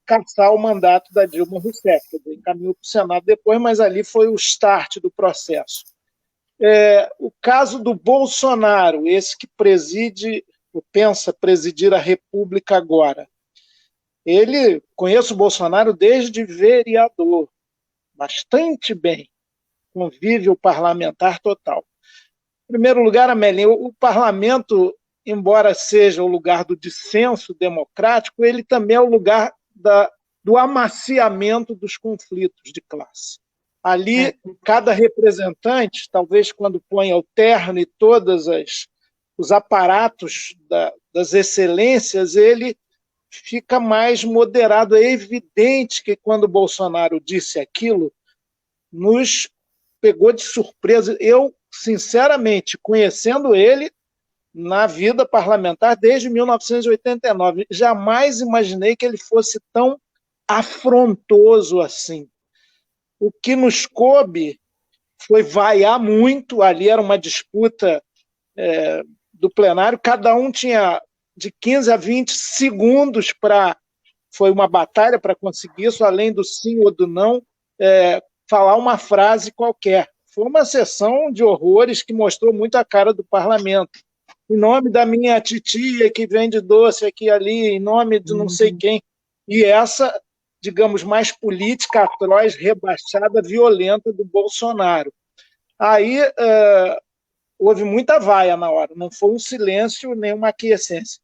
caçar o mandato da Dilma Rousseff, que encaminhou para o Senado depois, mas ali foi o start do processo. O caso do Bolsonaro, esse que pensa presidir a República agora. Conheço o Bolsonaro desde vereador, bastante bem, convívio parlamentar total. Em primeiro lugar, Amélia, o parlamento, embora seja o lugar do dissenso democrático, ele também é o lugar do amaciamento dos conflitos de classe. Ali, cada representante, talvez quando põe o terno e todas os aparatos das excelências, ele fica mais moderado. É evidente que, quando o Bolsonaro disse aquilo, nos pegou de surpresa. Eu, sinceramente, conhecendo ele na vida parlamentar desde 1989, jamais imaginei que ele fosse tão afrontoso assim. O que nos coube foi vaiar muito. Ali era uma disputa do plenário, cada um tinha de 15 a 20 segundos foi uma batalha para conseguir isso, além do sim ou do não, falar uma frase qualquer. Foi uma sessão de horrores que mostrou muito a cara do parlamento. Em nome da minha titia que vende doce aqui e ali, em nome de não sei quem. E essa, digamos, mais política atroz, rebaixada, violenta do Bolsonaro. Aí... houve muita vaia na hora, não foi um silêncio nem uma aquiescência.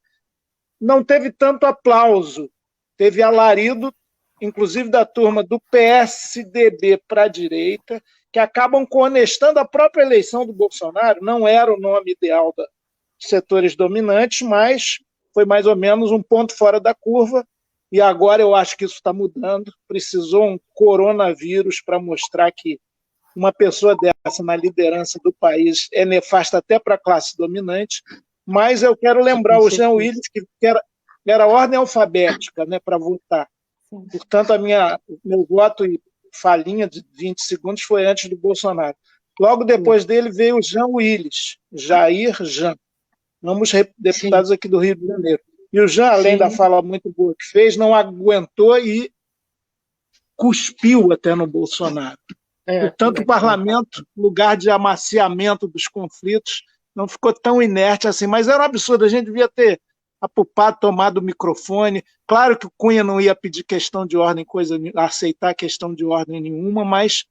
Não teve tanto aplauso, teve alarido, inclusive da turma do PSDB para a direita, que acabam coonestando a própria eleição do Bolsonaro. Não era o nome ideal dos setores dominantes, mas foi mais ou menos um ponto fora da curva, e agora eu acho que isso está mudando. Precisou um coronavírus para mostrar que uma pessoa dessa na liderança do país é nefasta até para a classe dominante, mas eu quero lembrar o Jean Willis, que era ordem alfabética, né, para votar. Portanto, meu voto e falinha de 20 segundos foi antes do Bolsonaro. Logo depois dele veio o Jean Willis, Jair Jean, ambos deputados aqui do Rio de Janeiro. E o Jean, além da fala muito boa que fez, não aguentou e cuspiu até no Bolsonaro. Portanto, o parlamento, lugar de amaciamento dos conflitos, não ficou tão inerte assim, mas era um absurdo, a gente devia ter apupado, tomado o microfone. Claro que o Cunha não ia pedir questão de ordem, aceitar questão de ordem nenhuma, mas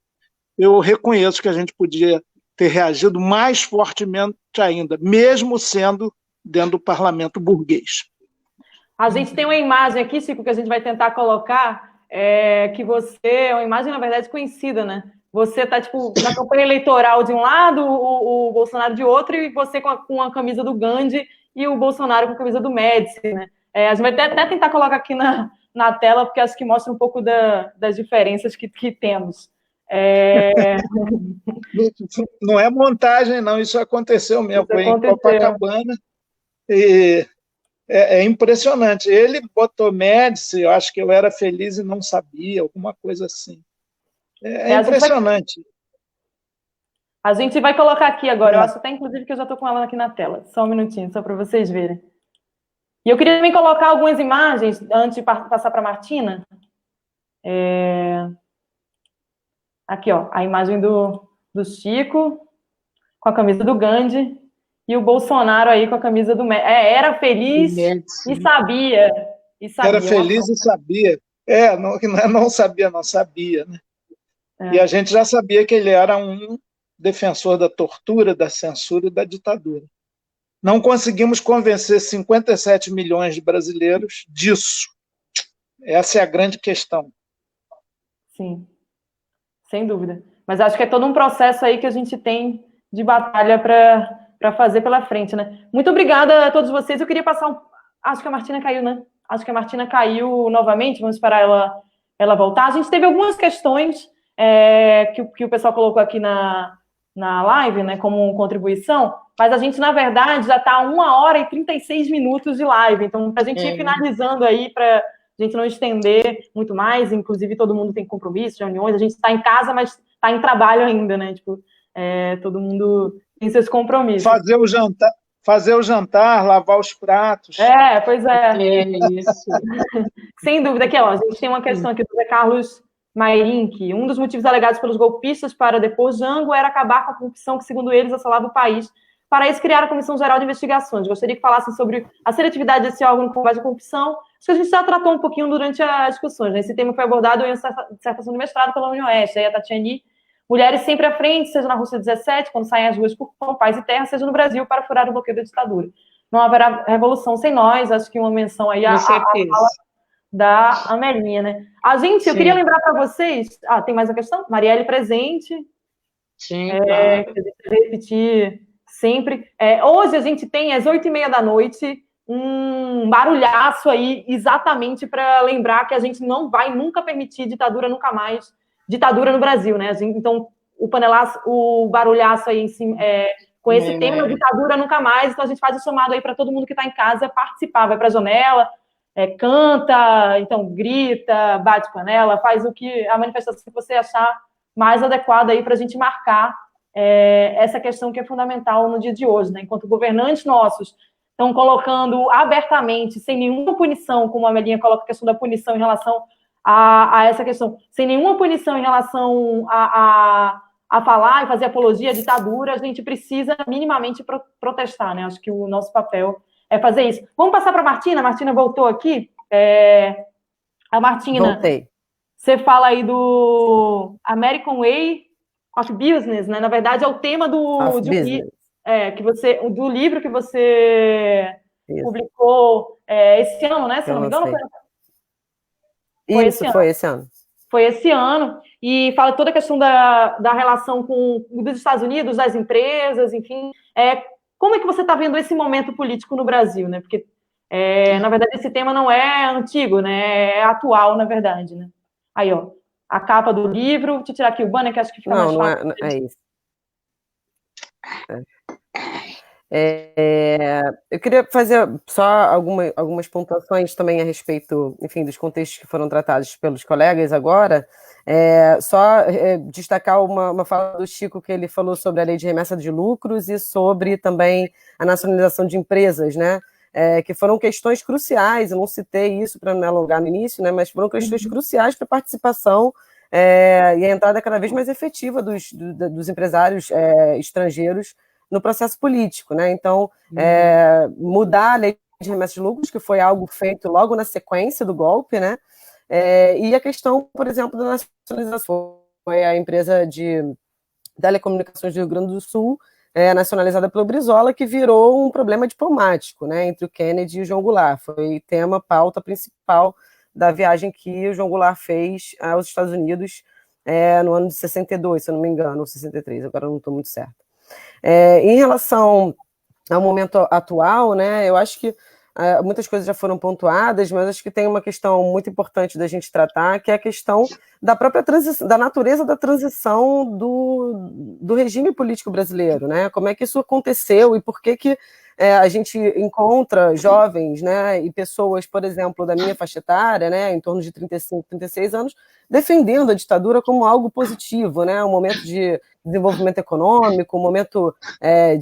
eu reconheço que a gente podia ter reagido mais fortemente ainda, mesmo sendo dentro do parlamento burguês. A gente tem uma imagem aqui, Chico, que a gente vai tentar colocar, que você é uma imagem, na verdade, conhecida, né? Você está, tipo, na campanha eleitoral de um lado, o Bolsonaro de outro, e você com a camisa do Gandhi e o Bolsonaro com a camisa do Médici, né? A gente vai até tentar colocar aqui na tela, porque acho que mostra um pouco das diferenças que temos. Não é montagem, não, isso aconteceu mesmo, foi em Copacabana, e é impressionante. Ele botou Médici, eu acho que eu era feliz e não sabia, alguma coisa assim. É impressionante. A gente vai colocar aqui agora, eu acho até, inclusive, que eu já estou com ela aqui na tela. Só um minutinho, só para vocês verem. E eu queria também colocar algumas imagens, antes de passar para a Martina. Aqui, ó, a imagem do Chico, com a camisa do Gandhi, e o Bolsonaro aí com a camisa do Médici. Era feliz e sabia. Era feliz e sabia. Não sabia, não sabia, né? E a gente já sabia que ele era um defensor da tortura, da censura e da ditadura. Não conseguimos convencer 57 milhões de brasileiros disso. Essa é a grande questão. Sim, sem dúvida. Mas acho que é todo um processo aí que a gente tem de batalha para fazer pela frente, né? Muito obrigada a todos vocês. Eu queria passar Acho que a Martina caiu, né? Acho que a Martina caiu novamente. Vamos esperar ela voltar. A gente teve algumas questões que o pessoal colocou aqui na live, né, como contribuição, mas a gente, na verdade, já está a 1h36 de live. Então, para a gente ir finalizando aí, para a gente não estender muito mais, inclusive todo mundo tem compromissos, reuniões, a gente está em casa, mas está em trabalho ainda, né? Tipo, todo mundo tem seus compromissos. Fazer o jantar, lavar os pratos. Pois é. Isso. Sem dúvida. Aqui, ó, a gente tem uma questão aqui do Zé Carlos Mairink. Um dos motivos alegados pelos golpistas para depor Jango era acabar com a corrupção que, segundo eles, assolava o país. Para isso, criaram a Comissão Geral de Investigações. Gostaria que falassem sobre a seletividade desse órgão no combate à corrupção. Acho que a gente já tratou um pouquinho durante as discussões, né? Esse tema foi abordado em dissertação de mestrado pela UniOeste. Aí a Tatiane, mulheres sempre à frente, seja na Rússia 17, quando saem às ruas por paz e terra, seja no Brasil para furar o bloqueio da ditadura. Não haverá revolução sem nós. Acho que uma menção aí à fala da Amelinha, né? Eu queria lembrar para vocês... tem mais uma questão? Marielle presente. Sim, claro. Que a gente vai repetir sempre. Hoje a gente tem, às 20h30, um barulhaço aí, exatamente para lembrar que a gente não vai nunca permitir ditadura, nunca mais, ditadura no Brasil, né? Então, o barulhaço aí em cima, com esse tema, ditadura nunca mais, então a gente faz o chamado aí para todo mundo que está em casa participar, vai para a janela, canta, então grita, bate panela, faz a manifestação que você achar mais adequada aí para a gente marcar essa questão que é fundamental no dia de hoje, né? Enquanto governantes nossos estão colocando abertamente, sem nenhuma punição, como a Amelinha coloca a questão da punição em relação a essa questão, sem nenhuma punição em relação a falar e fazer apologia à ditadura, a gente precisa minimamente protestar, né? Acho que o nosso papel é fazer isso. Vamos passar para a Martina. A Martina voltou aqui. A Martina, voltei. Você fala aí do American Way of Business, né? Na verdade, é o tema do livro que você publicou esse ano, né? Se não me engano, foi esse ano. Foi esse ano. E fala toda a questão da relação dos Estados Unidos, das empresas, enfim. Como é que você está vendo esse momento político no Brasil, né? Porque, na verdade, esse tema não é antigo, né? É atual, na verdade, né? Aí, ó, a capa do livro. Deixa eu tirar aqui o banner, que acho que fica mais fácil. Não é isso. Eu queria fazer só algumas pontuações também a respeito, enfim, dos contextos que foram tratados pelos colegas agora. Destacar uma fala do Chico, que ele falou sobre a lei de remessa de lucros e sobre também a nacionalização de empresas, né? Que foram questões cruciais. Eu não citei isso para não alongar no início, né? Mas foram questões cruciais para a participação e a entrada cada vez mais efetiva dos empresários estrangeiros no processo político, né? Então, mudar a lei de remessa de lucros, que foi algo feito logo na sequência do golpe, né? E a questão, por exemplo, da nacionalização, foi a empresa de telecomunicações do Rio Grande do Sul, nacionalizada pelo Brizola, que virou um problema diplomático, né, entre o Kennedy e o João Goulart. Foi tema, pauta principal da viagem que o João Goulart fez aos Estados Unidos no ano de 62, se eu não me engano, ou 63, agora eu não estou muito certa. Em relação ao momento atual, né, eu acho que muitas coisas já foram pontuadas, mas acho que tem uma questão muito importante da gente tratar, que é a questão da própria transição, da natureza da transição do regime político brasileiro, né? Como é que isso aconteceu e por que a gente encontra jovens, né, e pessoas, por exemplo, da minha faixa etária, né, em torno de 35, 36 anos, defendendo a ditadura como algo positivo, né, um momento de desenvolvimento econômico, um momento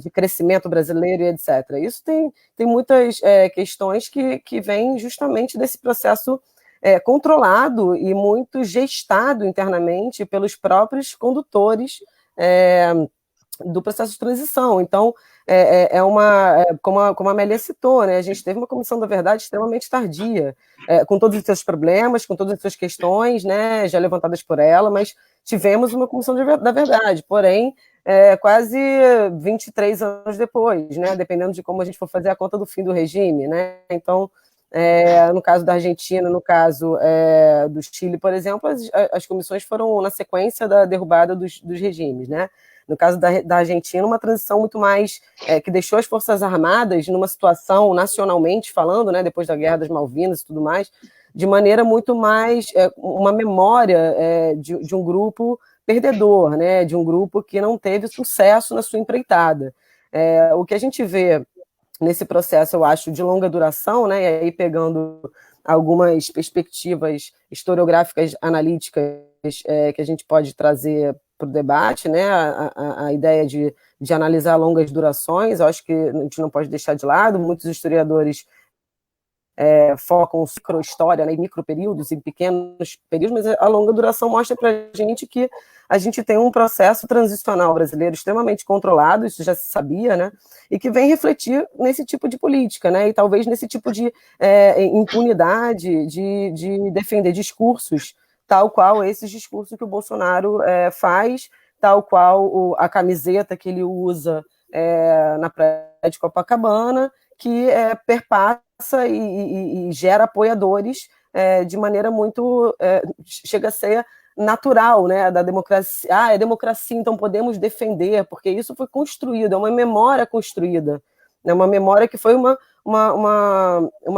de crescimento brasileiro e etc. Isso tem muitas questões que vêm justamente desse processo controlado e muito gestado internamente pelos próprios condutores do processo de transição. Então, como a Amélia citou, né, a gente teve uma comissão da verdade extremamente tardia, com todos os seus problemas, com todas as suas questões, né, já levantadas por ela, mas tivemos uma comissão da verdade, porém, quase 23 anos depois, né, dependendo de como a gente for fazer a conta do fim do regime, né, então, no caso da Argentina, no caso do Chile, por exemplo, as comissões foram na sequência da derrubada dos regimes, né. No caso da Argentina, uma transição muito mais que deixou as Forças Armadas numa situação, nacionalmente falando, né, depois da Guerra das Malvinas e tudo mais, de maneira muito mais uma memória de um grupo perdedor, né, de um grupo que não teve sucesso na sua empreitada. O que a gente vê nesse processo, eu acho, de longa duração, né, e aí pegando algumas perspectivas historiográficas, analíticas, que a gente pode trazer para o debate, né, a ideia de analisar longas durações, eu acho que a gente não pode deixar de lado, muitos historiadores focam micro-história, né, em microperíodos, em pequenos períodos, mas a longa duração mostra para a gente que a gente tem um processo transicional brasileiro extremamente controlado, isso já se sabia, né, e que vem refletir nesse tipo de política, né, e talvez nesse tipo de impunidade, de defender discursos tal qual esses discursos que o Bolsonaro faz, tal qual a camiseta que ele usa na praia de Copacabana, que perpassa e gera apoiadores de maneira muito... chega a ser natural, né, da democracia. É democracia, então podemos defender, porque isso foi construído, é uma memória construída, né, uma memória que foi uma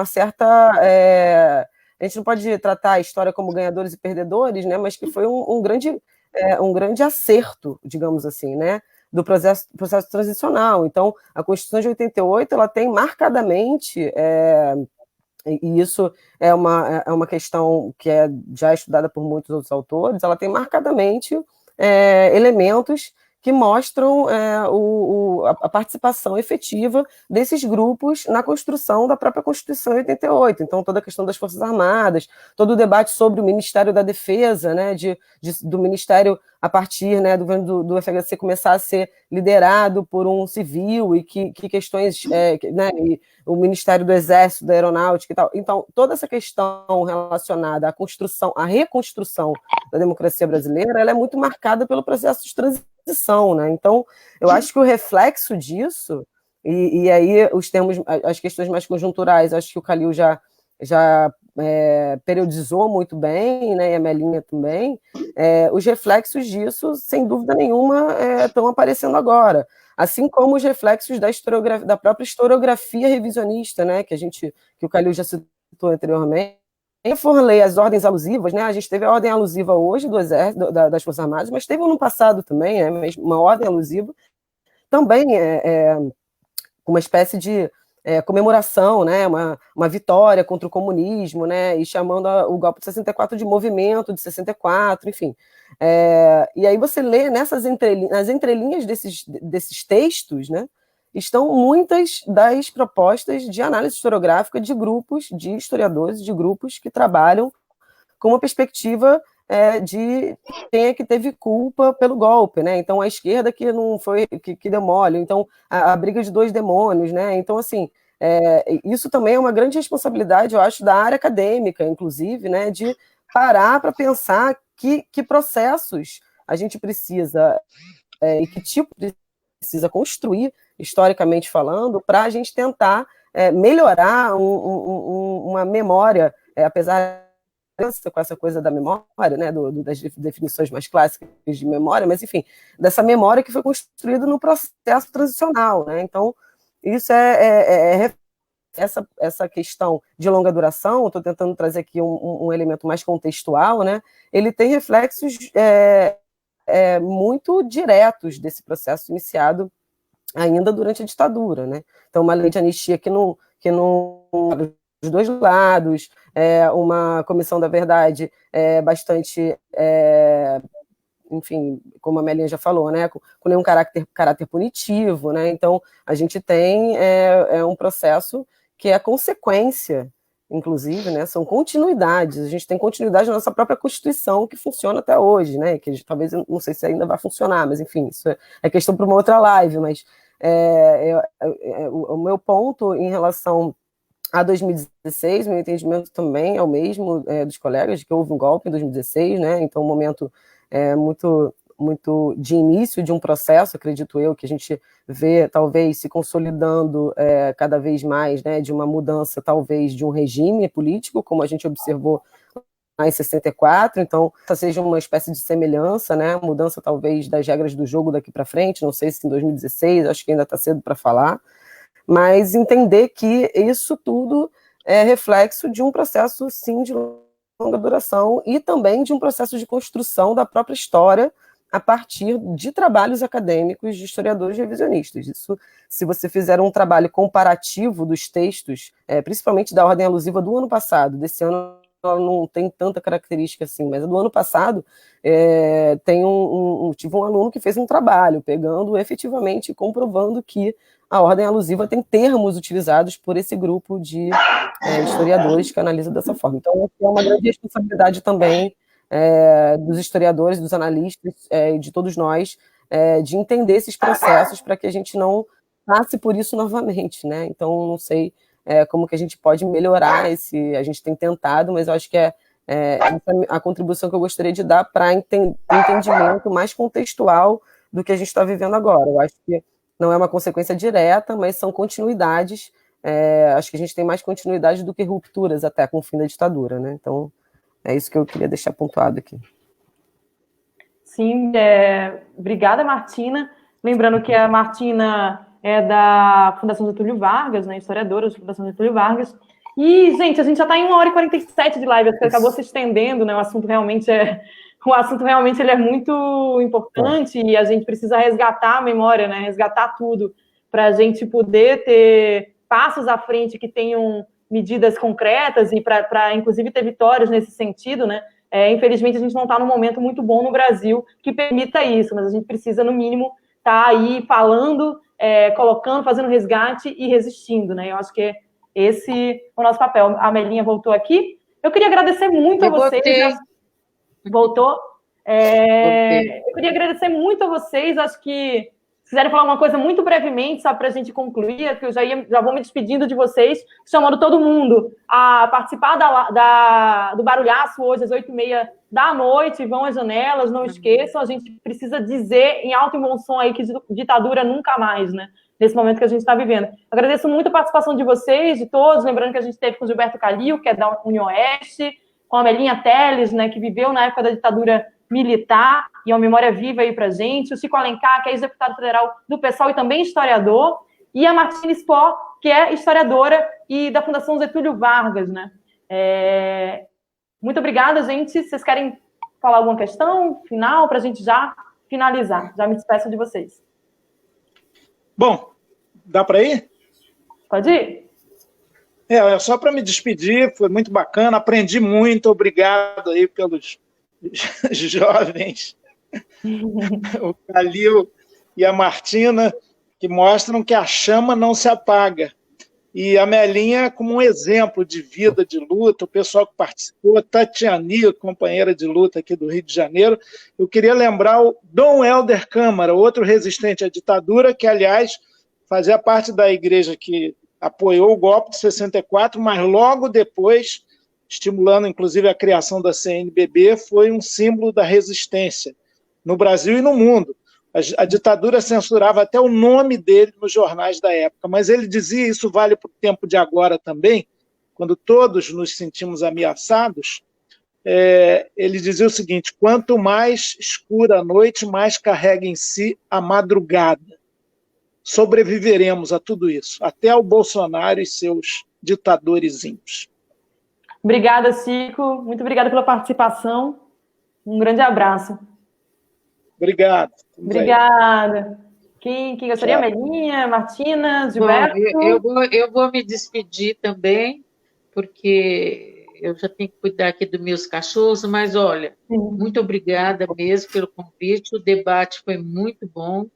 certa... a gente não pode tratar a história como ganhadores e perdedores, né, mas que foi um grande acerto, digamos assim, né, do processo transicional. Então, a Constituição de 88, ela tem marcadamente, e isso é uma questão que é já estudada por muitos outros autores, ela tem marcadamente elementos que mostram a participação efetiva desses grupos na construção da própria Constituição de 88. Então, toda a questão das Forças Armadas, todo o debate sobre o Ministério da Defesa, né, do Ministério, a partir, né, do governo do FHC começar a ser liderado por um civil, e que questões, né, e o Ministério do Exército, da Aeronáutica e tal. Então, toda essa questão relacionada à reconstrução da democracia brasileira, ela é muito marcada pelo processo de transição, né? Então, eu acho que o reflexo disso, e aí as questões mais conjunturais, acho que o Calil já periodizou muito bem, né, e a Melinha também, os reflexos disso, sem dúvida nenhuma, estão aparecendo agora, assim como os reflexos da própria historiografia revisionista, né, que o Calil já citou anteriormente. Se for ler as ordens alusivas, né, a gente teve a ordem alusiva hoje do Exército, das Forças Armadas, mas teve no passado também, né, uma ordem alusiva, também uma espécie de comemoração, né, uma vitória contra o comunismo, né, e chamando o golpe de 64 de movimento de 64, enfim. E aí você lê nas entrelinhas desses textos, né, estão muitas das propostas de análise historiográfica de grupos, de historiadores, de grupos que trabalham com uma perspectiva de quem é que teve culpa pelo golpe, né? Então, a esquerda que não foi, que deu mole, então, a briga de dois demônios, né? Então, assim, isso também é uma grande responsabilidade, eu acho, da área acadêmica, inclusive, né? De parar para pensar que processos a gente precisa e que tipo precisa construir, historicamente falando, para a gente tentar melhorar uma memória, apesar com essa coisa da memória, né, das definições mais clássicas de memória, mas, enfim, dessa memória que foi construída no processo transicional, né? Então, isso essa questão de longa duração, estou tentando trazer aqui um elemento mais contextual, né? Ele tem reflexos muito diretos desse processo iniciado ainda durante a ditadura, né? Então, uma lei de anistia que não dos dois lados, uma comissão da verdade bastante, enfim, como a Melinha já falou, né, com nenhum caráter punitivo, né? Então, a gente tem um processo que é consequência, inclusive, né, são continuidades, a gente tem continuidade na nossa própria Constituição, que funciona até hoje, né, que talvez, não sei se ainda vai funcionar, mas, enfim, isso é questão para uma outra live, mas o meu ponto em relação a 2016, meu entendimento também é o mesmo dos colegas, de que houve um golpe em 2016, né? Então, um momento muito de início de um processo, acredito eu, que a gente vê, talvez, se consolidando cada vez mais, né? De uma mudança, talvez, de um regime político, como a gente observou lá em 64, então, seja uma espécie de semelhança, né? Mudança, talvez, das regras do jogo daqui para frente, não sei se em 2016, acho que ainda está cedo para falar, mas entender que isso tudo é reflexo de um processo, sim, de longa duração e também de um processo de construção da própria história a partir de trabalhos acadêmicos de historiadores revisionistas. Isso, se você fizer um trabalho comparativo dos textos, principalmente da ordem alusiva do ano passado, desse ano ela não tem tanta característica assim, mas do ano passado tive um aluno que fez um trabalho, pegando efetivamente e comprovando que a ordem alusiva tem termos utilizados por esse grupo de historiadores que analisam dessa forma. Então, é uma grande responsabilidade também dos historiadores, dos analistas e de todos nós, de entender esses processos para que a gente não passe por isso novamente, né? Então, não sei como que a gente pode melhorar a gente tem tentado, mas eu acho que a contribuição que eu gostaria de dar para entendimento mais contextual do que a gente está vivendo agora. Eu acho que não é uma consequência direta, mas são continuidades. Acho que a gente tem mais continuidade do que rupturas até com o fim da ditadura, né? Então, é isso que eu queria deixar pontuado aqui. Sim, obrigada, Martina. Lembrando que a Martina é da Fundação Getúlio Vargas, né, historiadora da Fundação Getúlio Vargas. E, gente, a gente já está em 1h47 de live, porque acabou se estendendo, né? O assunto realmente ele é muito importante e a gente precisa resgatar a memória, né? Resgatar tudo para a gente poder ter passos à frente que tenham medidas concretas e para inclusive, ter vitórias nesse sentido, né? Infelizmente, a gente não está num momento muito bom no Brasil que permita isso, mas a gente precisa, no mínimo, estar aí falando, colocando, fazendo resgate e resistindo, né? Eu acho que esse é o nosso papel. A Melinha voltou aqui. Eu queria agradecer muito a vocês. Voltou? Eu queria agradecer muito a vocês. Acho que se quiserem falar uma coisa muito brevemente, sabe, para a gente concluir, que eu já vou me despedindo de vocês, chamando todo mundo a participar do Barulhaço hoje às 8h30 da noite. Vão às janelas, não esqueçam. A gente precisa dizer em alto e bom som aí que ditadura nunca mais, né? Nesse momento que a gente está vivendo. Agradeço muito a participação de vocês, de todos. Lembrando que a gente teve com o Gilberto Calil, que é da União Oeste, com a Melinha Teles, né, que viveu na época da ditadura militar, e é uma memória viva aí pra gente, o Chico Alencar, que é ex-deputado federal do PSOL e também historiador, e a Martina Spohr, que é historiadora e da Fundação Getúlio Vargas, né. Muito obrigada, gente. Vocês querem falar alguma questão final para a gente já finalizar? Já me despeço de vocês. Bom, dá para ir? Pode ir. Só para me despedir, foi muito bacana, aprendi muito, obrigado aí pelos jovens, o Calil e a Martina, que mostram que a chama não se apaga. e a Melinha como um exemplo de vida, de luta, o pessoal que participou, Tatiani, companheira de luta aqui do Rio de Janeiro. Eu queria lembrar o Dom Helder Câmara, outro resistente à ditadura, que, aliás, fazia parte da igreja que apoiou o golpe de 64, mas logo depois, estimulando inclusive a criação da CNBB, foi um símbolo da resistência no Brasil e no mundo. A ditadura censurava até o nome dele nos jornais da época, mas ele dizia, isso vale para o tempo de agora também, quando todos nos sentimos ameaçados, ele dizia o seguinte: quanto mais escura a noite, mais carrega em si a madrugada. Sobreviveremos a tudo isso, até ao Bolsonaro e seus ditadorzinhos. Obrigada, Chico. Muito obrigada pela participação. Um grande abraço. Obrigado. Obrigada. Quem gostaria? Melinha, Martina, Gilberto? Bom, eu vou me despedir também, porque eu já tenho que cuidar aqui dos meus cachorros, mas olha, muito obrigada mesmo pelo convite, o debate foi muito bom,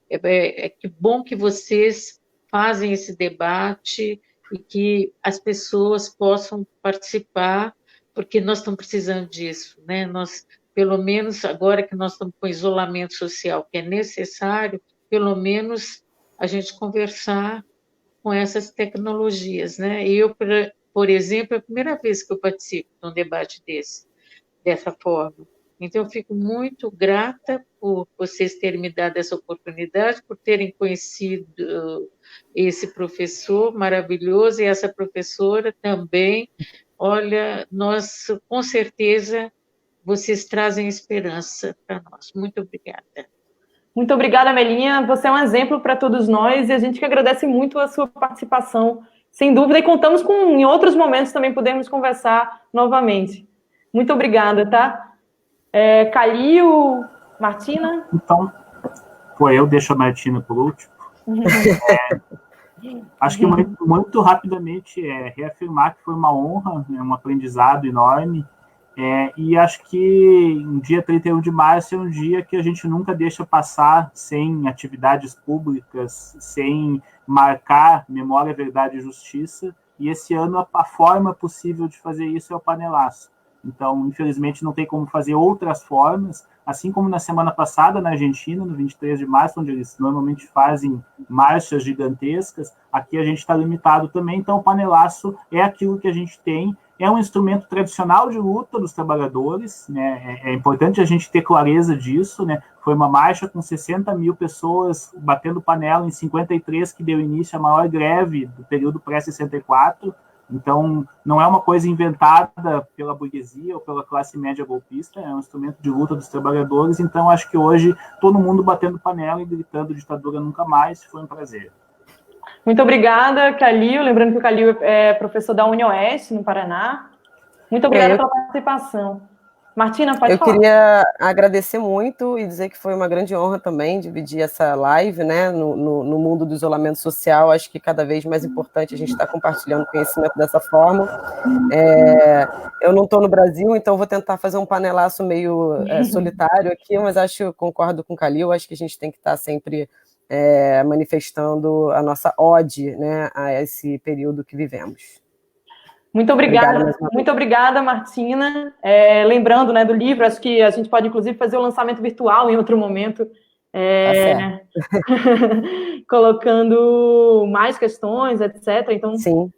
que bom que vocês fazem esse debate e que as pessoas possam participar, porque nós estamos precisando disso, né? Nós, pelo menos agora que nós estamos com isolamento social, que é necessário, pelo menos a gente conversar com essas tecnologias, né? Eu, por exemplo, é a primeira vez que eu participo de um debate dessa forma. Então, eu fico muito grata por vocês terem me dado essa oportunidade, por terem conhecido esse professor maravilhoso e essa professora também. Olha, nós, com certeza, vocês trazem esperança para nós. Muito obrigada. Muito obrigada, Melinha. Você é um exemplo para todos nós e a gente que agradece muito a sua participação, sem dúvida, e contamos com, em outros momentos, também podermos conversar novamente. Muito obrigada, tá? Calil, Martina? Então, eu deixo a Martina por último. Acho que muito rapidamente reafirmar que foi uma honra, um aprendizado enorme, e acho que o dia 31 de março é um dia que a gente nunca deixa passar sem atividades públicas, sem marcar Memória, Verdade e Justiça, e esse ano a forma possível de fazer isso é o panelaço. Então, infelizmente, não tem como fazer outras formas, assim como na semana passada na Argentina, no 23 de março, onde eles normalmente fazem marchas gigantescas, aqui a gente está limitado também, então o panelaço é aquilo que a gente tem, é um instrumento tradicional de luta dos trabalhadores, né? É importante a gente ter clareza disso, né? Foi uma marcha com 60 mil pessoas batendo panela em 53, que deu início à maior greve do período pré-64, então não é uma coisa inventada pela burguesia ou pela classe média golpista, é um instrumento de luta dos trabalhadores, então acho que hoje todo mundo batendo panela e gritando ditadura nunca mais, foi um prazer. Muito obrigada, Calil. Lembrando que o Calil é professor da UniOeste, no Paraná. Muito obrigada pela participação. Martina, pode falar. Eu queria agradecer muito e dizer que foi uma grande honra também dividir essa live, né, no mundo do isolamento social. Acho que cada vez mais importante a gente estar compartilhando conhecimento dessa forma. Eu não estou no Brasil, então vou tentar fazer um panelaço meio solitário aqui, mas concordo com o Calil, acho que a gente tem que estar sempre manifestando a nossa ode, né, a esse período que vivemos. Muito obrigada, Martina. Lembrando, né, do livro, acho que a gente pode, inclusive, fazer o lançamento virtual em outro momento, colocando mais questões, etc. Então, sim,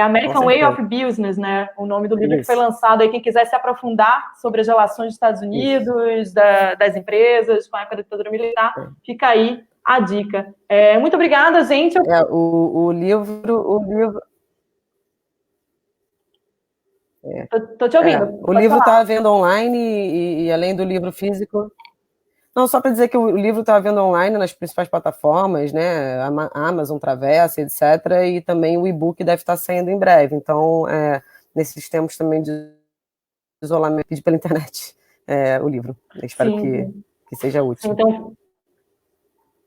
American Way of Business, né, o nome do livro que foi lançado. Aí, quem quiser se aprofundar sobre as relações dos Estados Unidos, das empresas, com a época da ditadura militar, fica aí a dica. Muito obrigada, gente. O livro... Tô te ouvindo. O livro está à venda online e além do livro físico... Não, só para dizer que o livro está à venda online nas principais plataformas, né? Amazon, Travessa, etc. E também o e-book deve estar saindo em breve. Então, nesses tempos também de isolamento, pedi pela internet o livro. Eu espero que seja útil. Então,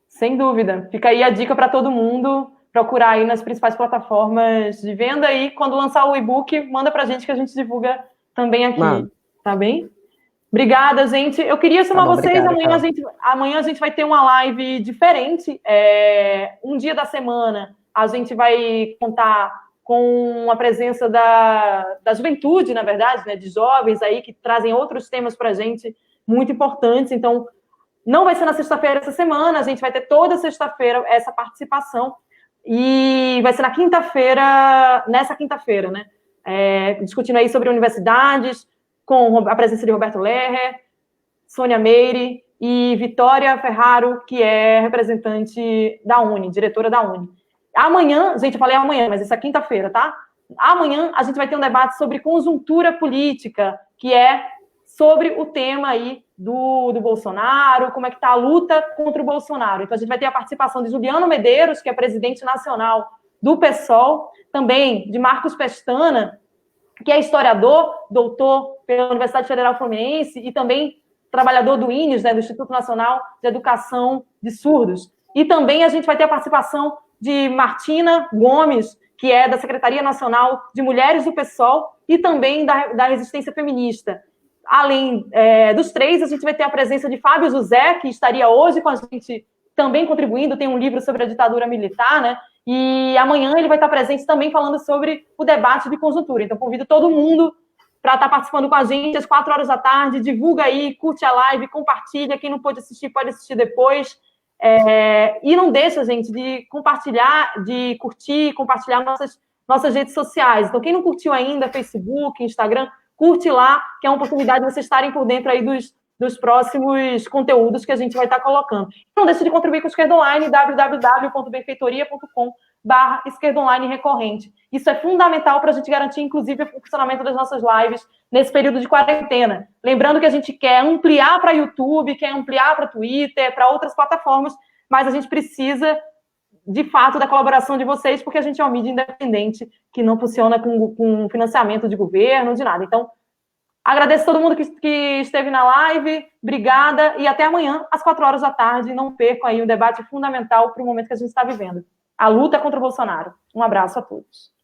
sem dúvida. Fica aí a dica para todo mundo procurar aí nas principais plataformas de venda e quando lançar o e-book, manda para a gente que a gente divulga também aqui. Tá bem? Obrigada, gente. Eu queria chamar vocês. Amanhã a gente vai ter uma live diferente. Um dia da semana a gente vai contar com a presença da juventude, na verdade, né, de jovens aí que trazem outros temas para a gente muito importantes. Então, não vai ser na sexta-feira essa semana, a gente vai ter toda sexta-feira essa participação, e vai ser na quinta-feira, nessa quinta-feira, né, discutindo aí sobre universidades, com a presença de Roberto Lerrer, Sônia Meire e Vitória Ferraro, que é representante da Uni, diretora da Uni. Amanhã, gente, eu falei amanhã, mas essa é quinta-feira, tá? Amanhã a gente vai ter um debate sobre conjuntura política, que é sobre o tema aí do Bolsonaro, como é que está a luta contra o Bolsonaro. Então, a gente vai ter a participação de Juliano Medeiros, que é presidente nacional do PSOL, também de Marcos Pestana, que é historiador, doutor pela Universidade Federal Fluminense e também trabalhador do INES, né, do Instituto Nacional de Educação de Surdos. E também a gente vai ter a participação de Martina Gomes, que é da Secretaria Nacional de Mulheres do PSOL e também da Resistência Feminista. Além dos três, a gente vai ter a presença de Fábio José, que estaria hoje com a gente também contribuindo, tem um livro sobre a ditadura militar, né? E amanhã ele vai estar presente também falando sobre o debate de conjuntura. Então, convido todo mundo para estar participando com a gente às 4 horas da tarde. Divulga aí, curte a live, compartilha. Quem não pôde assistir, pode assistir depois. E não deixa, gente, de compartilhar, de curtir, compartilhar nossas redes sociais. Então, quem não curtiu ainda, Facebook, Instagram, curte lá, que é uma oportunidade de vocês estarem por dentro aí dos próximos conteúdos que a gente vai estar colocando. Não deixe de contribuir com o Esquerda Online, www.benfeitoria.com/Esquerda Online recorrente. Isso é fundamental para a gente garantir, inclusive, o funcionamento das nossas lives nesse período de quarentena. Lembrando que a gente quer ampliar para YouTube, quer ampliar para Twitter, para outras plataformas, mas a gente precisa, de fato, da colaboração de vocês, porque a gente é uma mídia independente que não funciona com financiamento de governo, de nada. Então, agradeço a todo mundo que esteve na live, obrigada, e até amanhã, às 4 horas da tarde. Não percam aí um debate fundamental para o momento que a gente está vivendo. A luta contra o Bolsonaro. Um abraço a todos.